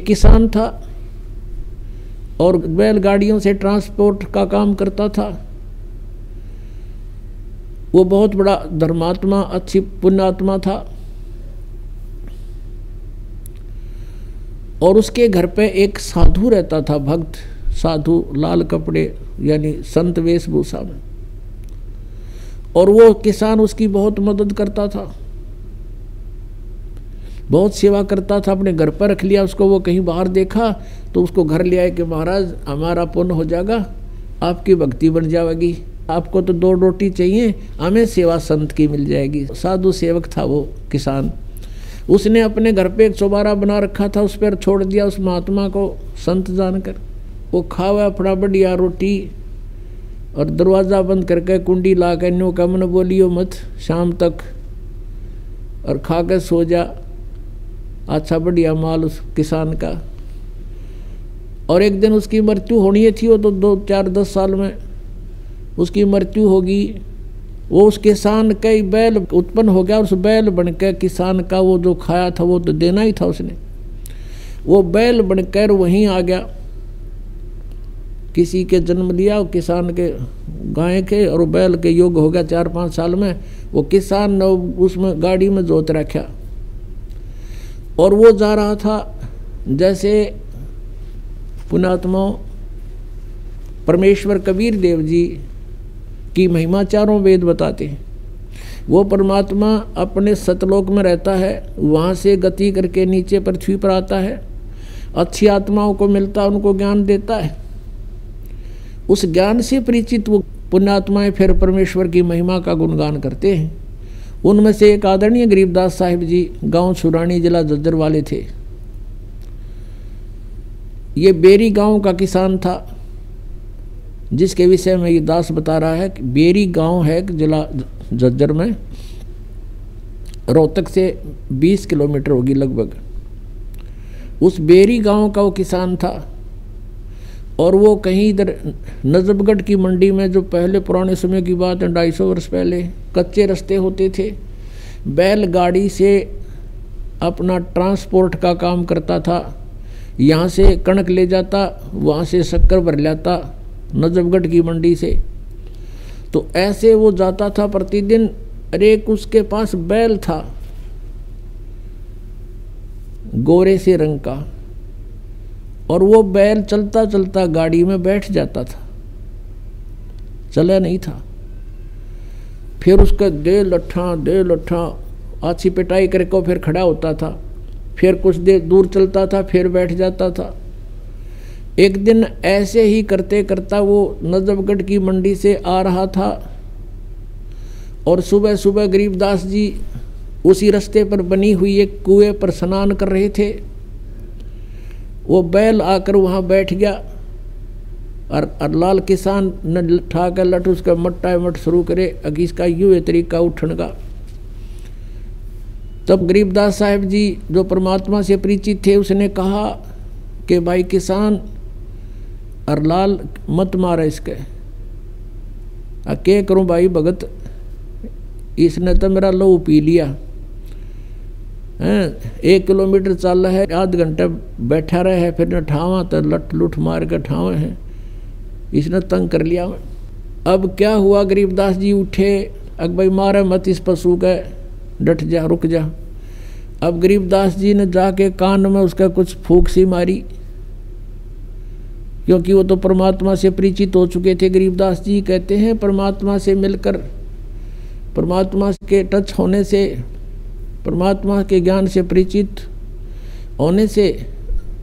किसान था और बैलगाड़ियों से ट्रांसपोर्ट का काम करता था। वो बहुत बड़ा धर्मात्मा, अच्छी पुण्यात्मा था, और उसके घर पे एक साधु रहता था, भक्त साधु, लाल कपड़े यानी संत वेशभूषा में, और वो किसान उसकी बहुत मदद करता था, बहुत सेवा करता था। अपने घर पर रख लिया उसको, वो कहीं बाहर देखा तो उसको घर ले आए कि महाराज हमारा पुण्य हो जाएगा, आपकी भक्ति बन जाएगी, आपको तो 2 रोटी चाहिए, हमें सेवा संत की मिल जाएगी। साधु सेवक था वो किसान। उसने अपने घर पे एक चौबारा बना रखा था, उस पर छोड़ दिया उस महात्मा को संत जानकर। वो खावा अपना बढ़िया रोटी और दरवाज़ा बंद करके कुंडी ला के नो का मन बोलियो मत शाम तक, और खा के सो जा। अच्छा बढ़िया माल उस किसान का। और एक दिन उसकी मृत्यु होनी थी, वो तो 2, 4, 10 साल में उसकी मृत्यु होगी। वो उस किसान का ही बैल उत्पन्न हो गया, उस बैल बनकर किसान का वो जो खाया था वो तो देना ही था उसने। वो बैल बनकर वहीं आ गया, किसी के जन्म लिया, किसान के गाय के, और बैल के योग हो गया 4-5 साल में। वो किसान ने उसमें गाड़ी में जोत रखा, और वो जा रहा था। जैसे पुण्यात्मा परमेश्वर कबीर देव जी की महिमा चारों वेद बताते हैं। वो परमात्मा अपने सतलोक में रहता है, वहाँ से गति करके नीचे पृथ्वी पर आता है, अच्छी आत्माओं को मिलता है, उनको ज्ञान देता है। उस ज्ञान से परिचित वो पुण्यात्माएं फिर परमेश्वर की महिमा का गुणगान करते हैं। उनमें से एक आदरणीय गरीबदास साहिब जी गांव सुरानी, जिला झज्जर वाले थे। ये बेरी गांव का किसान था, जिसके विषय में ये दास बता रहा है कि बेरी गांव है जिला झज्जर में, रोहतक से 20 किलोमीटर होगी लगभग। उस बेरी गांव का वो किसान था, और वो कहीं इधर नजफगढ़ की मंडी में, जो पहले पुराने समय की बात है 250 वर्ष पहले, कच्चे रास्ते होते थे, बैलगाड़ी से अपना ट्रांसपोर्ट का काम करता था। यहाँ से कणक ले जाता, वहाँ से शक्कर भर लाता नजफगढ़ की मंडी से। तो ऐसे वो जाता था प्रतिदिन। एक उसके पास बैल था गोरे से रंग का, और वो बैल चलता चलता गाड़ी में बैठ जाता था, चला नहीं था। फिर उसका दे लट्ठा अच्छी पिटाई करके फिर खड़ा होता था। फिर कुछ देर दूर चलता था, फिर बैठ जाता था। एक दिन ऐसे ही करते करता वो नजफगढ़ की मंडी से आ रहा था और सुबह सुबह गरीबदास जी उसी रास्ते पर बनी हुई एक कुएं पर स्नान कर रहे थे। वो बैल आकर वहाँ बैठ गया और लाल किसान ने ठा कर लट उसका मट्टा मट शुरू करे, अगर इसका यूँ है तरीका उठने का। तब गरीबदास साहब जी जो परमात्मा से परिचित थे, उसने कहा कि भाई किसान और लाल मत मारा इसके। क्या करूं भाई भगत, इसने तो मेरा लहू पी लिया हैं। 1 किलोमीटर चल है, आध घंटे बैठा रहे है, फिर न ठावा तो लट लुट मार के ठावे हैं, इसने तंग कर लिया। अब क्या हुआ, गरीबदास जी उठे, अग भाई मारे मत इस पशु के, डट जा रुक जा। अब गरीबदास जी ने जाके कान में उसका कुछ फूंक सी मारी, क्योंकि वो तो परमात्मा से परिचित हो चुके थे। गरीबदास जी कहते हैं परमात्मा से मिलकर, परमात्मा के टच होने से, परमात्मा के ज्ञान से परिचित होने से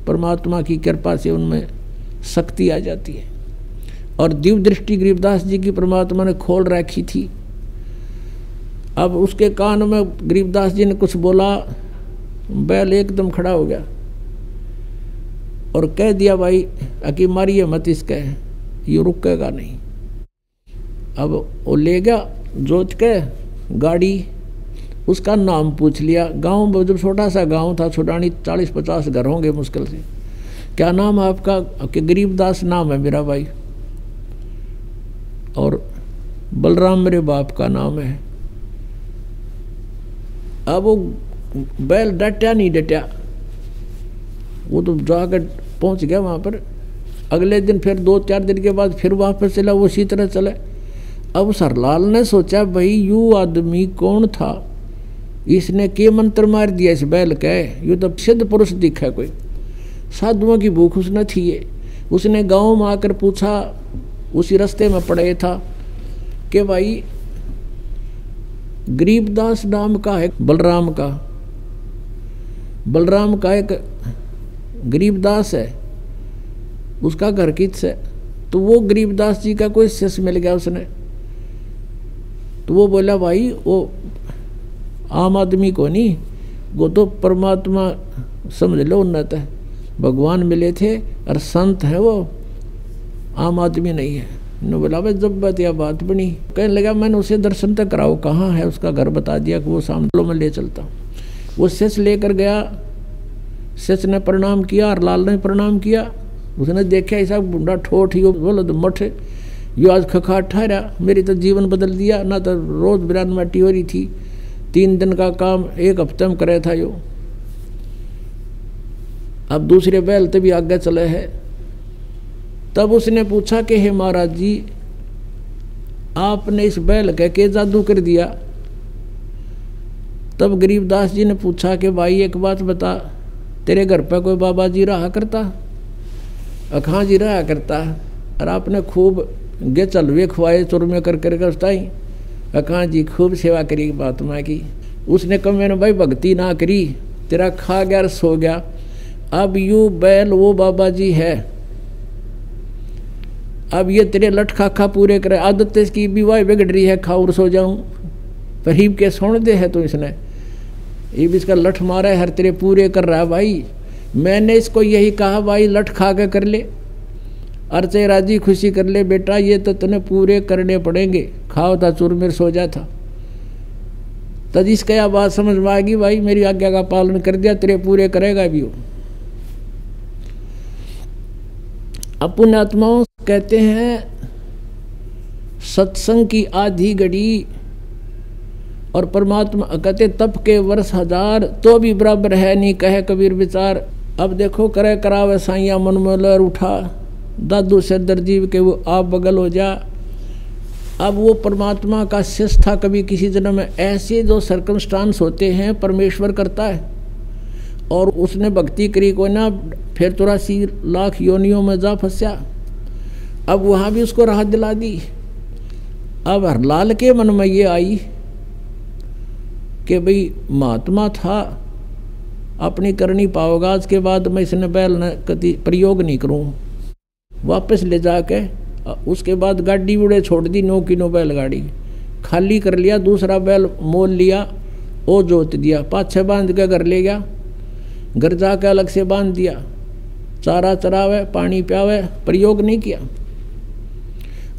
परमात्मा की कृपा से उनमें शक्ति आ जाती है। और दिव्य दृष्टि गरीबदास जी की परमात्मा ने खोल रखी थी। अब उसके कान में गरीबदास जी ने कुछ बोला, बैल एकदम खड़ा हो गया और कह दिया भाई अकी मारिए मत इसके, ये रुकेगा नहीं। अब वो ले गया जोत के गाड़ी, उसका नाम पूछ लिया। गांव में जब छोटा सा गांव था, छोटानी 40-50 घर होंगे मुश्किल से। क्या नाम है आपका? कि गरीबदास नाम है मेरा भाई, और बलराम मेरे बाप का नाम है। अब वो बैल डटा नहीं डटा, वो तो जाकर पहुंच गया वहाँ पर। अगले दिन फिर 2-4 दिन के बाद फिर वापस चला, वो उसी तरह चले। अब सरलाल ने सोचा भाई यू आदमी कौन था, इसने के मंत्र मार दिया इस बैल के, यू तो सिद्ध पुरुष दिखा, कोई साधुओं की भूख उसने थी। ये उसने गांव में आकर पूछा, उसी रास्ते में पड़े था कि भाई गरीबदास नाम का है, बलराम का एक गरीबदास है, उसका घर किस है। तो वो गरीबदास जी का कोई शिष्य मिल गया उसने। तो वो बोला भाई वो आम आदमी को नहीं, वो तो परमात्मा समझ लो उन्नत है, भगवान मिले थे और संत है, वो आम आदमी नहीं है। ने बोला भाई जब बात या बात बनी, कहने लगा मैंने उसे दर्शन तक कराओ, कहाँ है उसका घर बता दिया कि वो सामने में ले चलता हूँ। वो शिष्य लेकर गया, शिष्य ने प्रणाम किया और लाल ने प्रणाम किया। उसने देखा ऐसा बुढ़ा ठोठ, यो बोलो तो मठ, यो आज खखाट ठहरा, मेरी तो जीवन बदल दिया। ना तो रोज बिरान माटी हो रही थी, 3 दिन का काम 1 हफ्ते में करे था यो। अब दूसरे बैल तभी आगे चले है। तब उसने पूछा कि हे महाराज जी, आपने इस बैल के जादू कर दिया। तब गरीबदास जी ने पूछा कि भाई एक बात बता, तेरे घर पर कोई बाबा जी रहा करता? अखां जी रहा करता, और आपने खूब गे चलवे खुआए चुरमे कर करके उसताई। अखां जी खूब सेवा करी महात्मा की। उसने कहा मैंने भाई भक्ति ना करी, तेरा खा गया और सो गया। अब यू बैल वो बाबा जी है, अब ये तेरे लट खा पूरे करे। आदत इसकी विवाह बिगड़ रही है, खाऊर सो जाऊं, परीब के सोन दे है। तो इसने ये भी इसका लठ मारा है, हर तेरे पूरे कर रहा है। भाई मैंने इसको यही कहा भाई लठ खा के कर ले, अर्चे राजी खुशी कर ले बेटा, ये तो तने पूरे करने पड़ेंगे। खाओ था चूरमेर सो जा था। तब इसका यह बात समझ में आ गई, भाई मेरी आज्ञा का पालन कर दिया, तेरे पूरे करेगा भी वो। अब पुण्यात्माओं कहते हैं सत्संग की आधी घड़ी और परमात्मा कहते तप के वर्ष 1000 तो भी बराबर है नहीं, कहे कबीर विचार। अब देखो करे करावे साइया मन में लहर उठा, दादू सरदर जीव के वो आप बगल हो जा। अब वो परमात्मा का शिष्य था कभी किसी जन्म में। ऐसे जो सर्कमस्टांस होते हैं परमेश्वर करता है, और उसने भक्ति करी को ना, फिर 84 लाख योनियों में जा फंसा। अब वहाँ भी उसको राहत दिला दी। अब हरलाल के मन में ये आई कि भाई महात्मा था अपनी करनी पाओगा, आज के बाद मैं इसने बैल न कभी प्रयोग नहीं करूँ। वापस ले जाके उसके बाद गाड़ी उड़े छोड़ दी, 9 की 9 बैलगाड़ी खाली कर लिया, दूसरा बैल मोल लिया, वो जोत दिया, पाछे बांध के घर ले गया, घर जाके अलग से बांध दिया, चारा चरावे, पानी प्यावे, प्रयोग नहीं किया।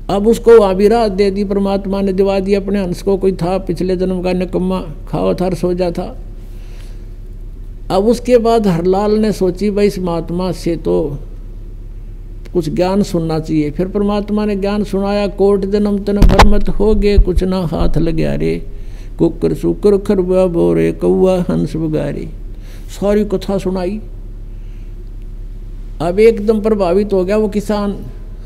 अब उसको वहाँ भी राहत दे दी, परमात्मा ने दिवा दी अपने हंस को। कोई था पिछले जन्म का निकम्मा, खाओ था सो जा था। अब उसके बाद हरलाल ने सोची भाई इस महात्मा से तो कुछ ज्ञान सुनना चाहिए। फिर परमात्मा ने ज्ञान सुनाया, कोट जन्म तन भरमत हो गए, कुछ ना हाथ लग्या रे, कुकर सुकर खरबा बोरे, कौआ हंस बगारे। सारी कथा सुनाई। अब एकदम प्रभावित हो गया वो किसान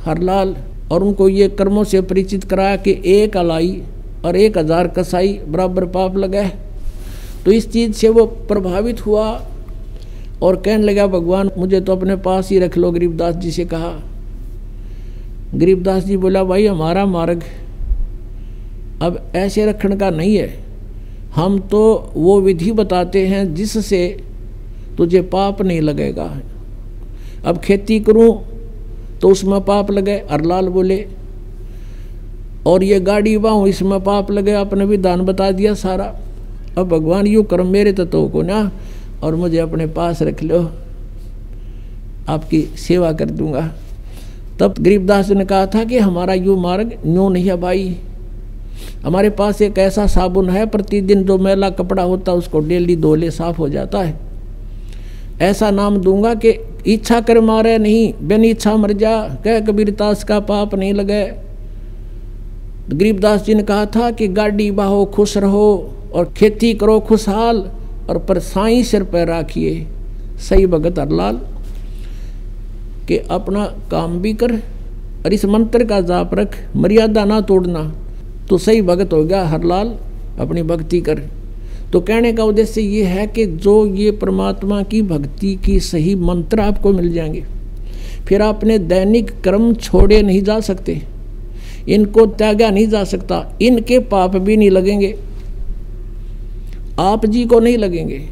हरलाल, और उनको ये कर्मों से परिचित कराया कि 1 अलाई और 1000 कसाई बराबर पाप लगा है। तो इस चीज़ से वो प्रभावित हुआ और कहने लगा भगवान मुझे तो अपने पास ही रख लो। गरीबदास जी से कहा। गरीबदास जी बोला भाई हमारा मार्ग अब ऐसे रखने का नहीं है, हम तो वो विधि बताते हैं जिससे तुझे पाप नहीं लगेगा। अब खेती करूं तो उसमें पाप लगे, हरलाल बोले, और ये गाड़ी बाहूँ इसमें पाप लगे, आपने भी दान बता दिया सारा। अब भगवान यूँ कर्म मेरे तत्वों को ना, और मुझे अपने पास रख लो, आपकी सेवा कर दूंगा। तब गरीबदास ने कहा था कि हमारा यूँ मार्ग यूँ नहीं है भाई, हमारे पास एक ऐसा साबुन है, प्रतिदिन जो मैला कपड़ा होता है उसको डेली धो ले, साफ हो जाता है। ऐसा नाम दूंगा कि इच्छा कर मारे नहीं, बिन इच्छा मर जा, कह कबीरदास का पाप नहीं लगे। गरीबदास जी ने कहा था कि गाड़ी बाहो खुश रहो और खेती करो खुशहाल, और पर साईं सिर पर राखिए। सही भगत हरलाल कि अपना काम भी कर और इस मंत्र का जाप रख, मर्यादा ना तोड़ना, तो सही भगत हो गया हरलाल, अपनी भक्ति कर। तो कहने का उद्देश्य ये है कि जो ये परमात्मा की भक्ति की सही मंत्र आपको मिल जाएंगे, फिर आपने दैनिक कर्म छोड़े नहीं जा सकते, इनको त्यागा नहीं जा सकता, इनके पाप भी नहीं लगेंगे, आप जी को नहीं लगेंगे।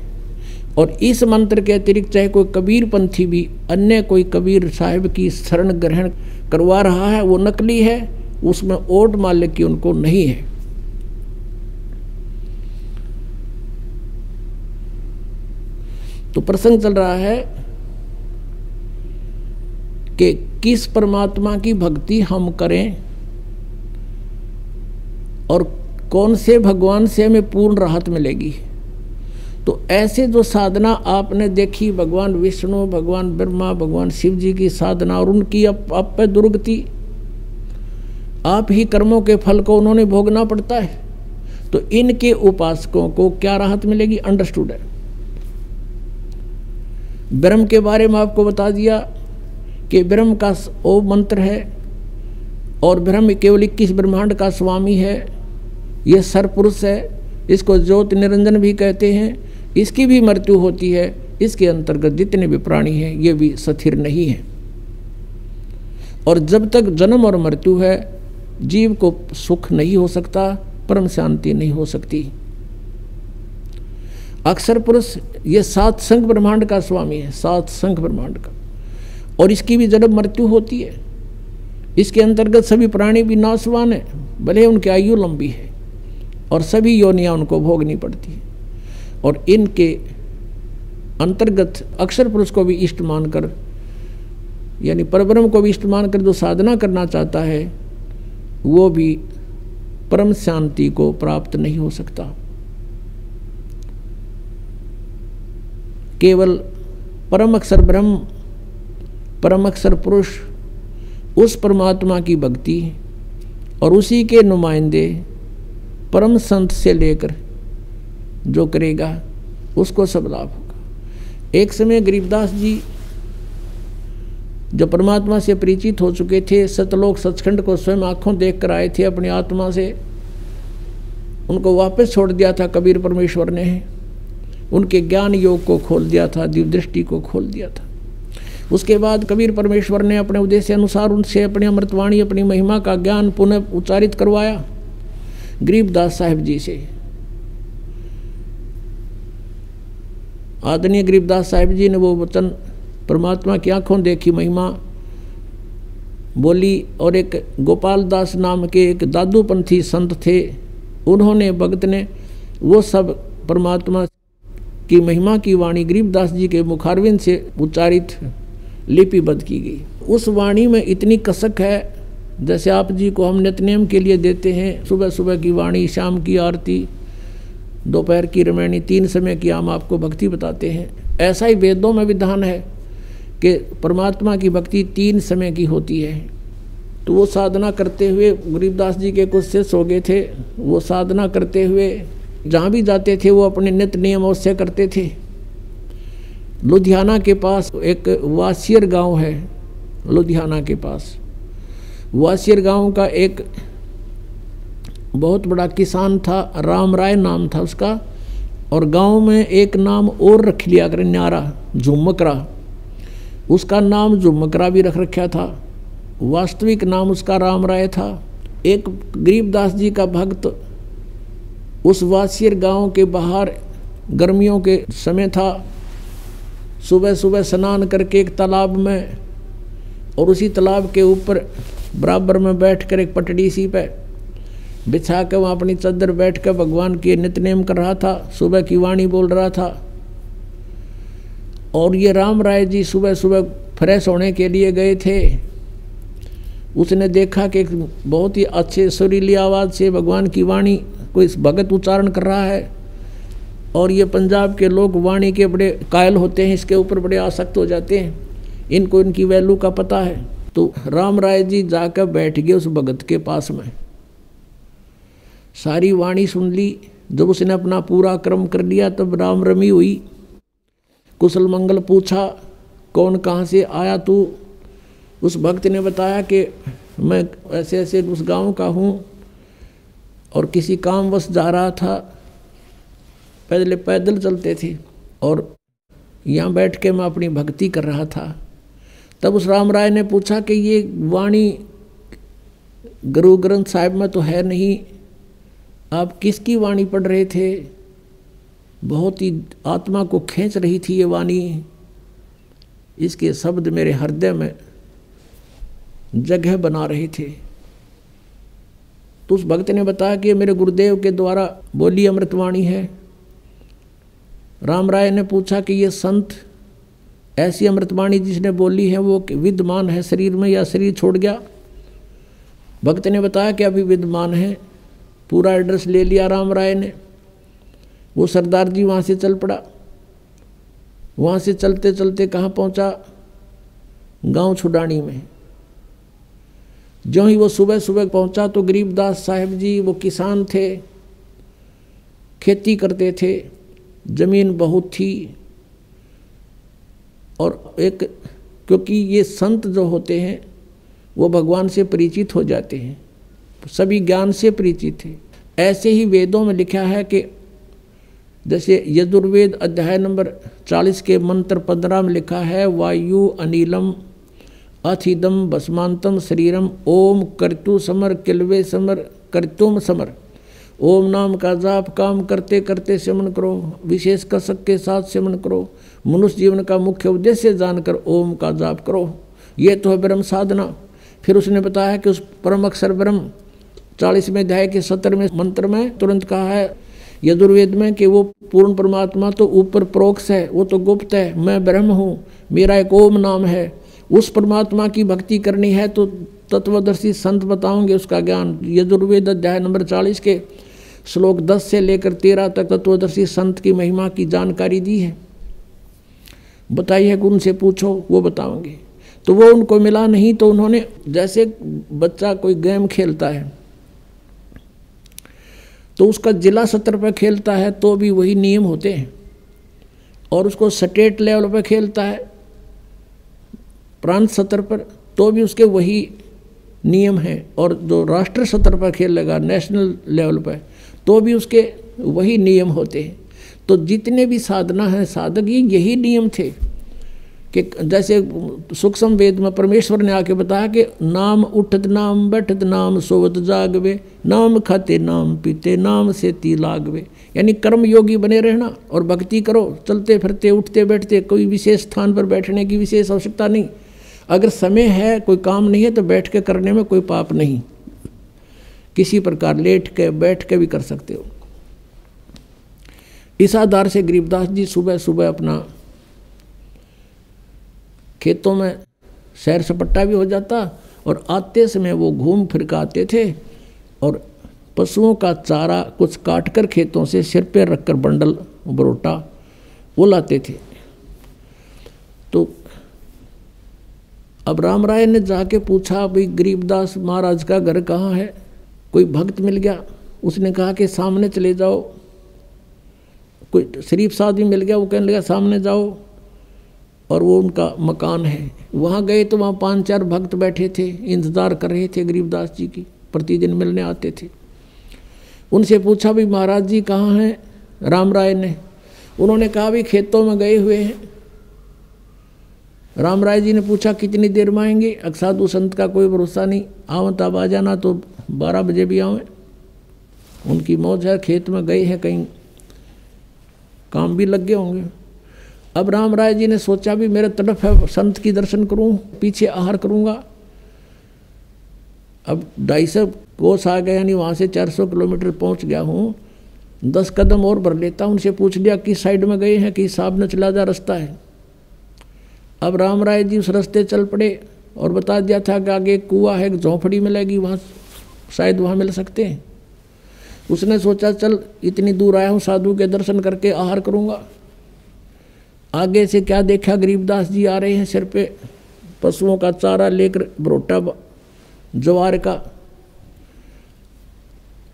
और इस मंत्र के अतिरिक्त चाहे कोई कबीर पंथी भी अन्य कोई कबीर साहिब की शरण ग्रहण करवा रहा है, वो नकली है, उसमें ओट मालिक की उनको नहीं है। तो प्रसंग चल रहा है कि किस परमात्मा की भक्ति हम करें और कौन से भगवान से हमें पूर्ण राहत मिलेगी। तो ऐसे जो साधना आपने देखी, भगवान विष्णु, भगवान ब्रह्मा, भगवान शिव जी की साधना, और उनकी आप पे दुर्गति, आप ही कर्मों के फल को उन्होंने भोगना पड़ता है। तो इनके उपासकों को क्या राहत मिलेगी, अंडरस्टूड है। ब्रह्म के बारे में आपको बता दिया कि ब्रह्म का ओ मंत्र है, और ब्रह्म केवल 21 ब्रह्मांड का स्वामी है, यह सरपुरुष है, इसको ज्योति निरंजन भी कहते हैं। इसकी भी मृत्यु होती है, इसके अंतर्गत जितने भी प्राणी हैं ये भी स्थिर नहीं है। और जब तक जन्म और मृत्यु है जीव को सुख नहीं हो सकता, परम शांति नहीं हो सकती। अक्षर पुरुष ये 7 संघ ब्रह्मांड का स्वामी है, 7 संघ ब्रह्मांड का, और इसकी भी जन्म मृत्यु होती है। इसके अंतर्गत सभी प्राणी भी नाशवान है, भले उनकी आयु लंबी है, और सभी योनियां उनको भोगनी पड़ती है। और इनके अंतर्गत अक्षर पुरुष को भी इष्ट मानकर, यानी परब्रह्म को भी इष्ट मानकर जो साधना करना चाहता है वो भी परम शांति को प्राप्त नहीं हो सकता। केवल परम अक्षर ब्रह्म, परम अक्षर पुरुष, उस परमात्मा की भक्ति और उसी के नुमाइंदे परम संत से लेकर जो करेगा उसको सब लाभ होगा। एक समय गरीबदास जी जो परमात्मा से परिचित हो चुके थे, सतलोक सचखंड को स्वयं आँखों देख कर आए थे अपनी आत्मा से, उनको वापस छोड़ दिया था कबीर परमेश्वर ने, उनके ज्ञान योग को खोल दिया था, दिव्य दृष्टि को खोल दिया था। उसके बाद कबीर परमेश्वर ने अपने उद्देश्य अनुसार उनसे अपनी अमृतवाणी, अपनी महिमा का ज्ञान पुनः उच्चारित करवाया गरीबदास साहिब जी से। आदरणीय गरीबदास साहिब जी ने वो वचन परमात्मा की आंखों देखी महिमा बोली। और एक गोपाल दास नाम के एक दादूपंथी संत थे, उन्होंने भगत ने वो सब परमात्मा की महिमा की वाणी गरीबदास जी के मुखारविंद से उच्चारित लिपिबद्ध की गई। उस वाणी में इतनी कसक है, जैसे आप जी को हम नित्यनेम के लिए देते हैं, सुबह सुबह की वाणी, शाम की आरती, दोपहर की रामायणी, 3 समय की हम आपको भक्ति बताते हैं। ऐसा ही वेदों में विधान है कि परमात्मा की भक्ति 3 समय की होती है। तो वो साधना करते हुए गरीबदास जी के कुछ शिष्य हो गए थे, वो साधना करते हुए जहाँ भी जाते थे वो अपने नित्य नियम अवश्य करते थे। लुधियाना के पास एक वासियर गांव है, लुधियाना के पास वासियर गांव का एक बहुत बड़ा किसान था, राम राय नाम था उसका। और गांव में एक नाम और रख लिया कर, न्यारा झुमकरा, उसका नाम झुमकरा भी रख रखा था। वास्तविक नाम उसका राम राय था। एक गरीबदास जी का भक्त उस वासियर गांव के बाहर गर्मियों के समय था, सुबह सुबह स्नान करके एक तालाब में, और उसी तालाब के ऊपर बराबर में बैठकर एक पटड़ी सी पे बिछा कर वहाँ अपनी चादर बैठ कर भगवान के नित्यनेम कर रहा था, सुबह की वाणी बोल रहा था। और ये राम राय जी सुबह सुबह फ्रेश होने के लिए गए थे। उसने देखा कि एक बहुत ही अच्छे सुरीली आवाज़ से भगवान की वाणी कोई भगत उच्चारण कर रहा है। और ये पंजाब के लोग वाणी के बड़े कायल होते हैं, इसके ऊपर बड़े आसक्त हो जाते हैं, इनको इनकी वैल्यू का पता है। तो राम राय जी जाकर बैठ गए उस भगत के पास में, सारी वाणी सुन ली। जब उसने अपना पूरा कर्म कर लिया तब राम रमी हुई, कुशल मंगल पूछा, कौन कहाँ से आया तू? उस भक्त ने बताया कि मैं ऐसे ऐसे उस गांव का हूँ और किसी कामवश जा रहा था। पहले पैदल चलते थे और यहाँ बैठ के मैं अपनी भक्ति कर रहा था। तब उस राम राय ने पूछा कि ये वाणी गुरु ग्रंथ साहिब में तो है नहीं, आप किसकी वाणी पढ़ रहे थे? बहुत ही आत्मा को खींच रही थी ये वाणी, इसके शब्द मेरे हृदय में जगह बना रहे थे। तो उस भक्त ने बताया कि ये मेरे गुरुदेव के द्वारा बोली अमृतवाणी है। राम राय ने पूछा कि ये संत ऐसी अमृतवाणी जिसने बोली है वो विद्यमान है शरीर में या शरीर छोड़ गया? भक्त ने बताया कि अभी विद्यमान है। पूरा एड्रेस ले लिया राम राय ने। वो सरदार जी वहाँ से चल पड़ा। वहाँ से चलते चलते कहाँ पहुँचा? गांव छुडानी में। जो ही वो सुबह सुबह पहुँचा तो गरीबदास साहिब जी, वो किसान थे, खेती करते थे, जमीन बहुत थी। और एक क्योंकि ये संत जो होते हैं वो भगवान से परिचित हो जाते हैं, सभी ज्ञान से परिचित थे। ऐसे ही वेदों में लिखा है कि जैसे यजुर्वेद अध्याय नंबर 40 के मंत्र 15 में लिखा है, वायु अनिलम अथिदम भस्मांतम शरीरम ओम कर्तु समर किलवे समर कर्तुम समर। ओम नाम का जाप काम करते करते सेवन करो, विशेष कसक के साथ सेवन करो। मनुष्य जीवन का मुख्य उद्देश्य जानकर ओम का जाप करो, ये तो है ब्रह्म साधना। फिर उसने बताया कि उस परम अक्षर ब्रह्म 40वें अध्याय के 17वें मंत्र में तुरंत कहा है यजुर्वेद में कि वो पूर्ण परमात्मा तो ऊपर प्रोक्ष है, वो तो गुप्त है, मैं ब्रह्म हूँ, मेरा एक ओम नाम है। उस परमात्मा की भक्ति करनी है तो तत्वदर्शी संत बताओगे उसका ज्ञान। यजुर्वेद अध्याय नंबर 40 के श्लोक 10 से लेकर 13 तक तत्वदर्शी संत की महिमा की जानकारी दी है, बताई है। गुरु से पूछो, वो बताओगे। तो वो उनको मिला नहीं, तो उन्होंने, जैसे बच्चा कोई गेम खेलता है तो उसका जिला स्तर पर खेलता है तो भी वही नियम होते हैं, और उसको स्टेट लेवल पर खेलता है प्रांत स्तर पर तो भी उसके वही नियम हैं, और जो राष्ट्र स्तर पर खेलेगा नेशनल लेवल पर तो भी उसके वही नियम होते हैं। तो जितने भी साधना हैं साधक ये यही नियम थे कि जैसे सूक्ष्म वेद में परमेश्वर ने आके बताया कि नाम उठत नाम बैठत नाम सोवत जागवे, नाम खाते नाम पीते नाम से ती लागवे। यानी कर्म योगी बने रहना और भक्ति करो, चलते फिरते उठते बैठते, कोई विशेष स्थान पर बैठने की विशेष आवश्यकता नहीं। अगर समय है, कोई काम नहीं है तो बैठ के करने में कोई पाप नहीं, किसी प्रकार लेट के बैठ के भी कर सकते हो। इस आधार से गरीबदास जी सुबह सुबह अपना खेतों में सैर सपट्टा भी हो जाता और आते समय वो घूम फिर के आते थे और पशुओं का चारा कुछ काट कर खेतों से सिर पे रखकर बंडल बरोटा वो लाते थे। तो अब राम राय ने जाके पूछा, भाई गरीबदास महाराज का घर कहाँ है? कोई भक्त मिल गया, उसने कहा कि सामने चले जाओ। कोई शरीफ साहब भी मिल गया, वो कहने लगा सामने जाओ और वो उनका मकान है। वहाँ गए तो वहाँ 5-4 भक्त बैठे थे, इंतज़ार कर रहे थे गरीबदास जी की, प्रतिदिन मिलने आते थे। उनसे पूछा, भाई महाराज जी कहाँ हैं? राम राय ने, उन्होंने कहा भी खेतों में गए हुए हैं। राम राय जी ने पूछा कितनी देर में आएंगे? साधु संत का कोई भरोसा नहीं, आवें तब आ जाना, तो 12 बजे भी आवें। उनकी मौज है, खेत में गए हैं, कहीं काम भी लग गए होंगे। अब राम राय जी ने सोचा भी मेरे तरफ है, संत की दर्शन करूं, पीछे आहार करूंगा। अब 250 कोस आ गए, यानी वहाँ से 400 किलोमीटर पहुँच गया हूँ, 10 कदम और भर लेता। उनसे पूछ लिया किस साइड में गए हैं, कि साहब ने चला जा रास्ता है। अब राम राय जी उस रास्ते चल पड़े और बता दिया था कि आगे एक कुआं है, एक झोंपड़ी मिलेगी, वहाँ शायद वहाँ मिल सकते हैं। उसने सोचा चल इतनी दूर आया हूँ, साधु के दर्शन करके आहार करूँगा। आगे से क्या देखा, गरीबदास जी आ रहे हैं, सिर पे पशुओं का चारा लेकर, बरोटा ज्वार का,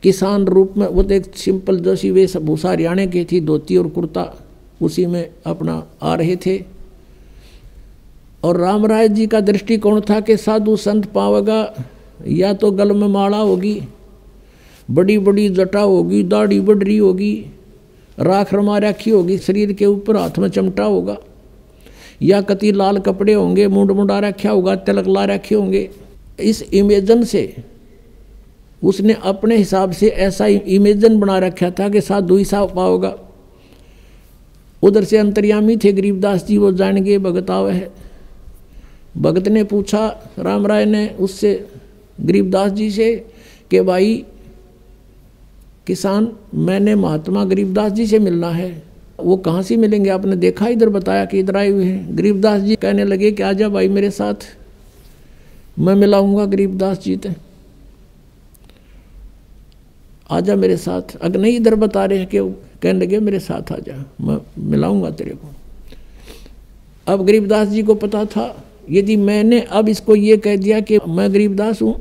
किसान रूप में। वो तो एक सिंपल जैसी वेशभूषा हरियाणा की थी, धोती और कुर्ता, उसी में अपना आ रहे थे। और राम राय जी का दृष्टिकोण था कि साधु संत पावेगा, या तो गल में माला होगी, बड़ी बड़ी जटा होगी, दाढ़ी बढ़ी होगी, राख रमा रखी होगी, शरीर के ऊपर हाथ में चमटा होगा, या कति लाल कपड़े होंगे, मुंड मुंडा रखा होगा, तिलक ला रखे होंगे। इस इमेजन से उसने अपने हिसाब से ऐसा इमेजन बना रखा था कि साधु ही साफ पाओगा। उधर से अंतर्यामी थे गरीबदास जी, वो जान गए भगत आवे है। भगत ने पूछा राम राय ने उससे, गरीबदास जी से, कि भाई किसान, मैंने महात्मा गरीबदास जी से मिलना है। वो कहाँ से मिलेंगे? आपने देखा इधर, बताया कि इधर आए हुए हैं। गरीबदास जी कहने लगे कि आजा भाई मेरे साथ, मैं मिलाऊंगा गरीबदास जी ते, आजा मेरे साथ। अगर नहीं इधर बता रहे हैं कि, कहने लगे मेरे साथ आजा, मैं मिलाऊंगा तेरे को। अब गरीबदास जी को पता था, यदि मैंने अब इसको ये कह दिया कि मैं गरीबदास हूँ,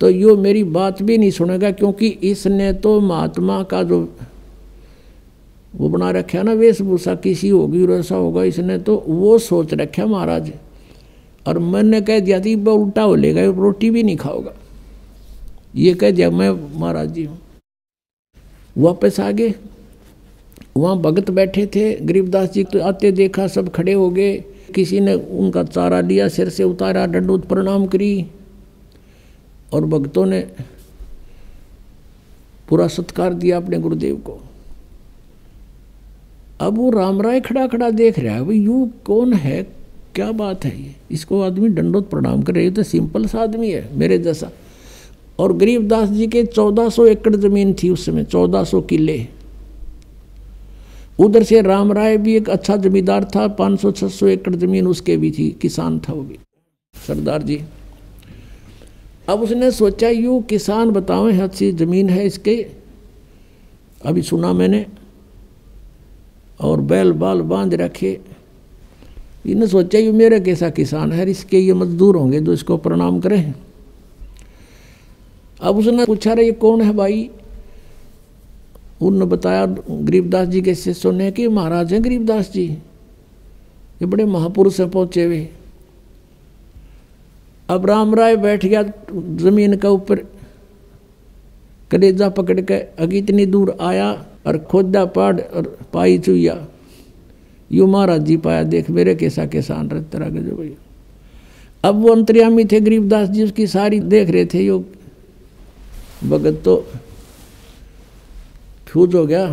तो यो मेरी बात भी नहीं सुनेगा, क्योंकि इसने तो महात्मा का जो वो बना रखा ना वेशभूषा, किसी होगी ऐसा होगा, इसने तो वो सोच रखा महाराज। और मैंने कह दिया थी वह उल्टा हो लेगा, रोटी भी नहीं खाओगा, ये कह दिया मैं महाराज जी हूँ। वापस आ गए, वहाँ भगत बैठे थे। गरीबदास जी तो आते देखा, सब खड़े हो गए। किसी ने उनका चारा लिया, सिर से उतारा, दंडोत प्रणाम करी, और भक्तों ने पूरा सत्कार दिया अपने गुरुदेव को। अब वो राम राय खड़ा खड़ा देख रहा है, भाई यू कौन है, क्या बात है ये, इसको आदमी दंडोत प्रणाम कर रहे, ये तो सिंपल सा आदमी है मेरे जैसा। और गरीबदास जी के 1400 एकड़ जमीन थी उस समय, 1400 किले। उधर से राम राय भी एक अच्छा जमींदार था, 500-600 एकड़ जमीन उसके भी थी, किसान था वो भी, सरदार जी। अब उसने सोचा यूँ किसान बताओ, अच्छी ज़मीन है इसके, अभी सुना मैंने, और बैल बाल बांध रखे। इन्हें सोचा यूँ मेरे कैसा किसान है, इसके ये मजदूर होंगे जो इसको प्रणाम करें। अब उसने पूछा रहे ये कौन है भाई? उन्होंने बताया गरीबदास जी के शिष्यों ने कि महाराज हैं गरीबदास जी, ये बड़े महापुरुष हैं पहुँचे हुए। अब राम राय बैठ गया जमीन के ऊपर, कलेजा पकड़ के, अगी इतनी दूर आया और खोदा पाड़ और पाई चुया, यूँ महाराज जी पाया, देख मेरे कैसा किसान रहता रहा जो भैया। अब वो अंतर्यामी थे गरीबदास जी, उसकी सारी देख रहे थे। यो भगत तो फ्यूज हो गया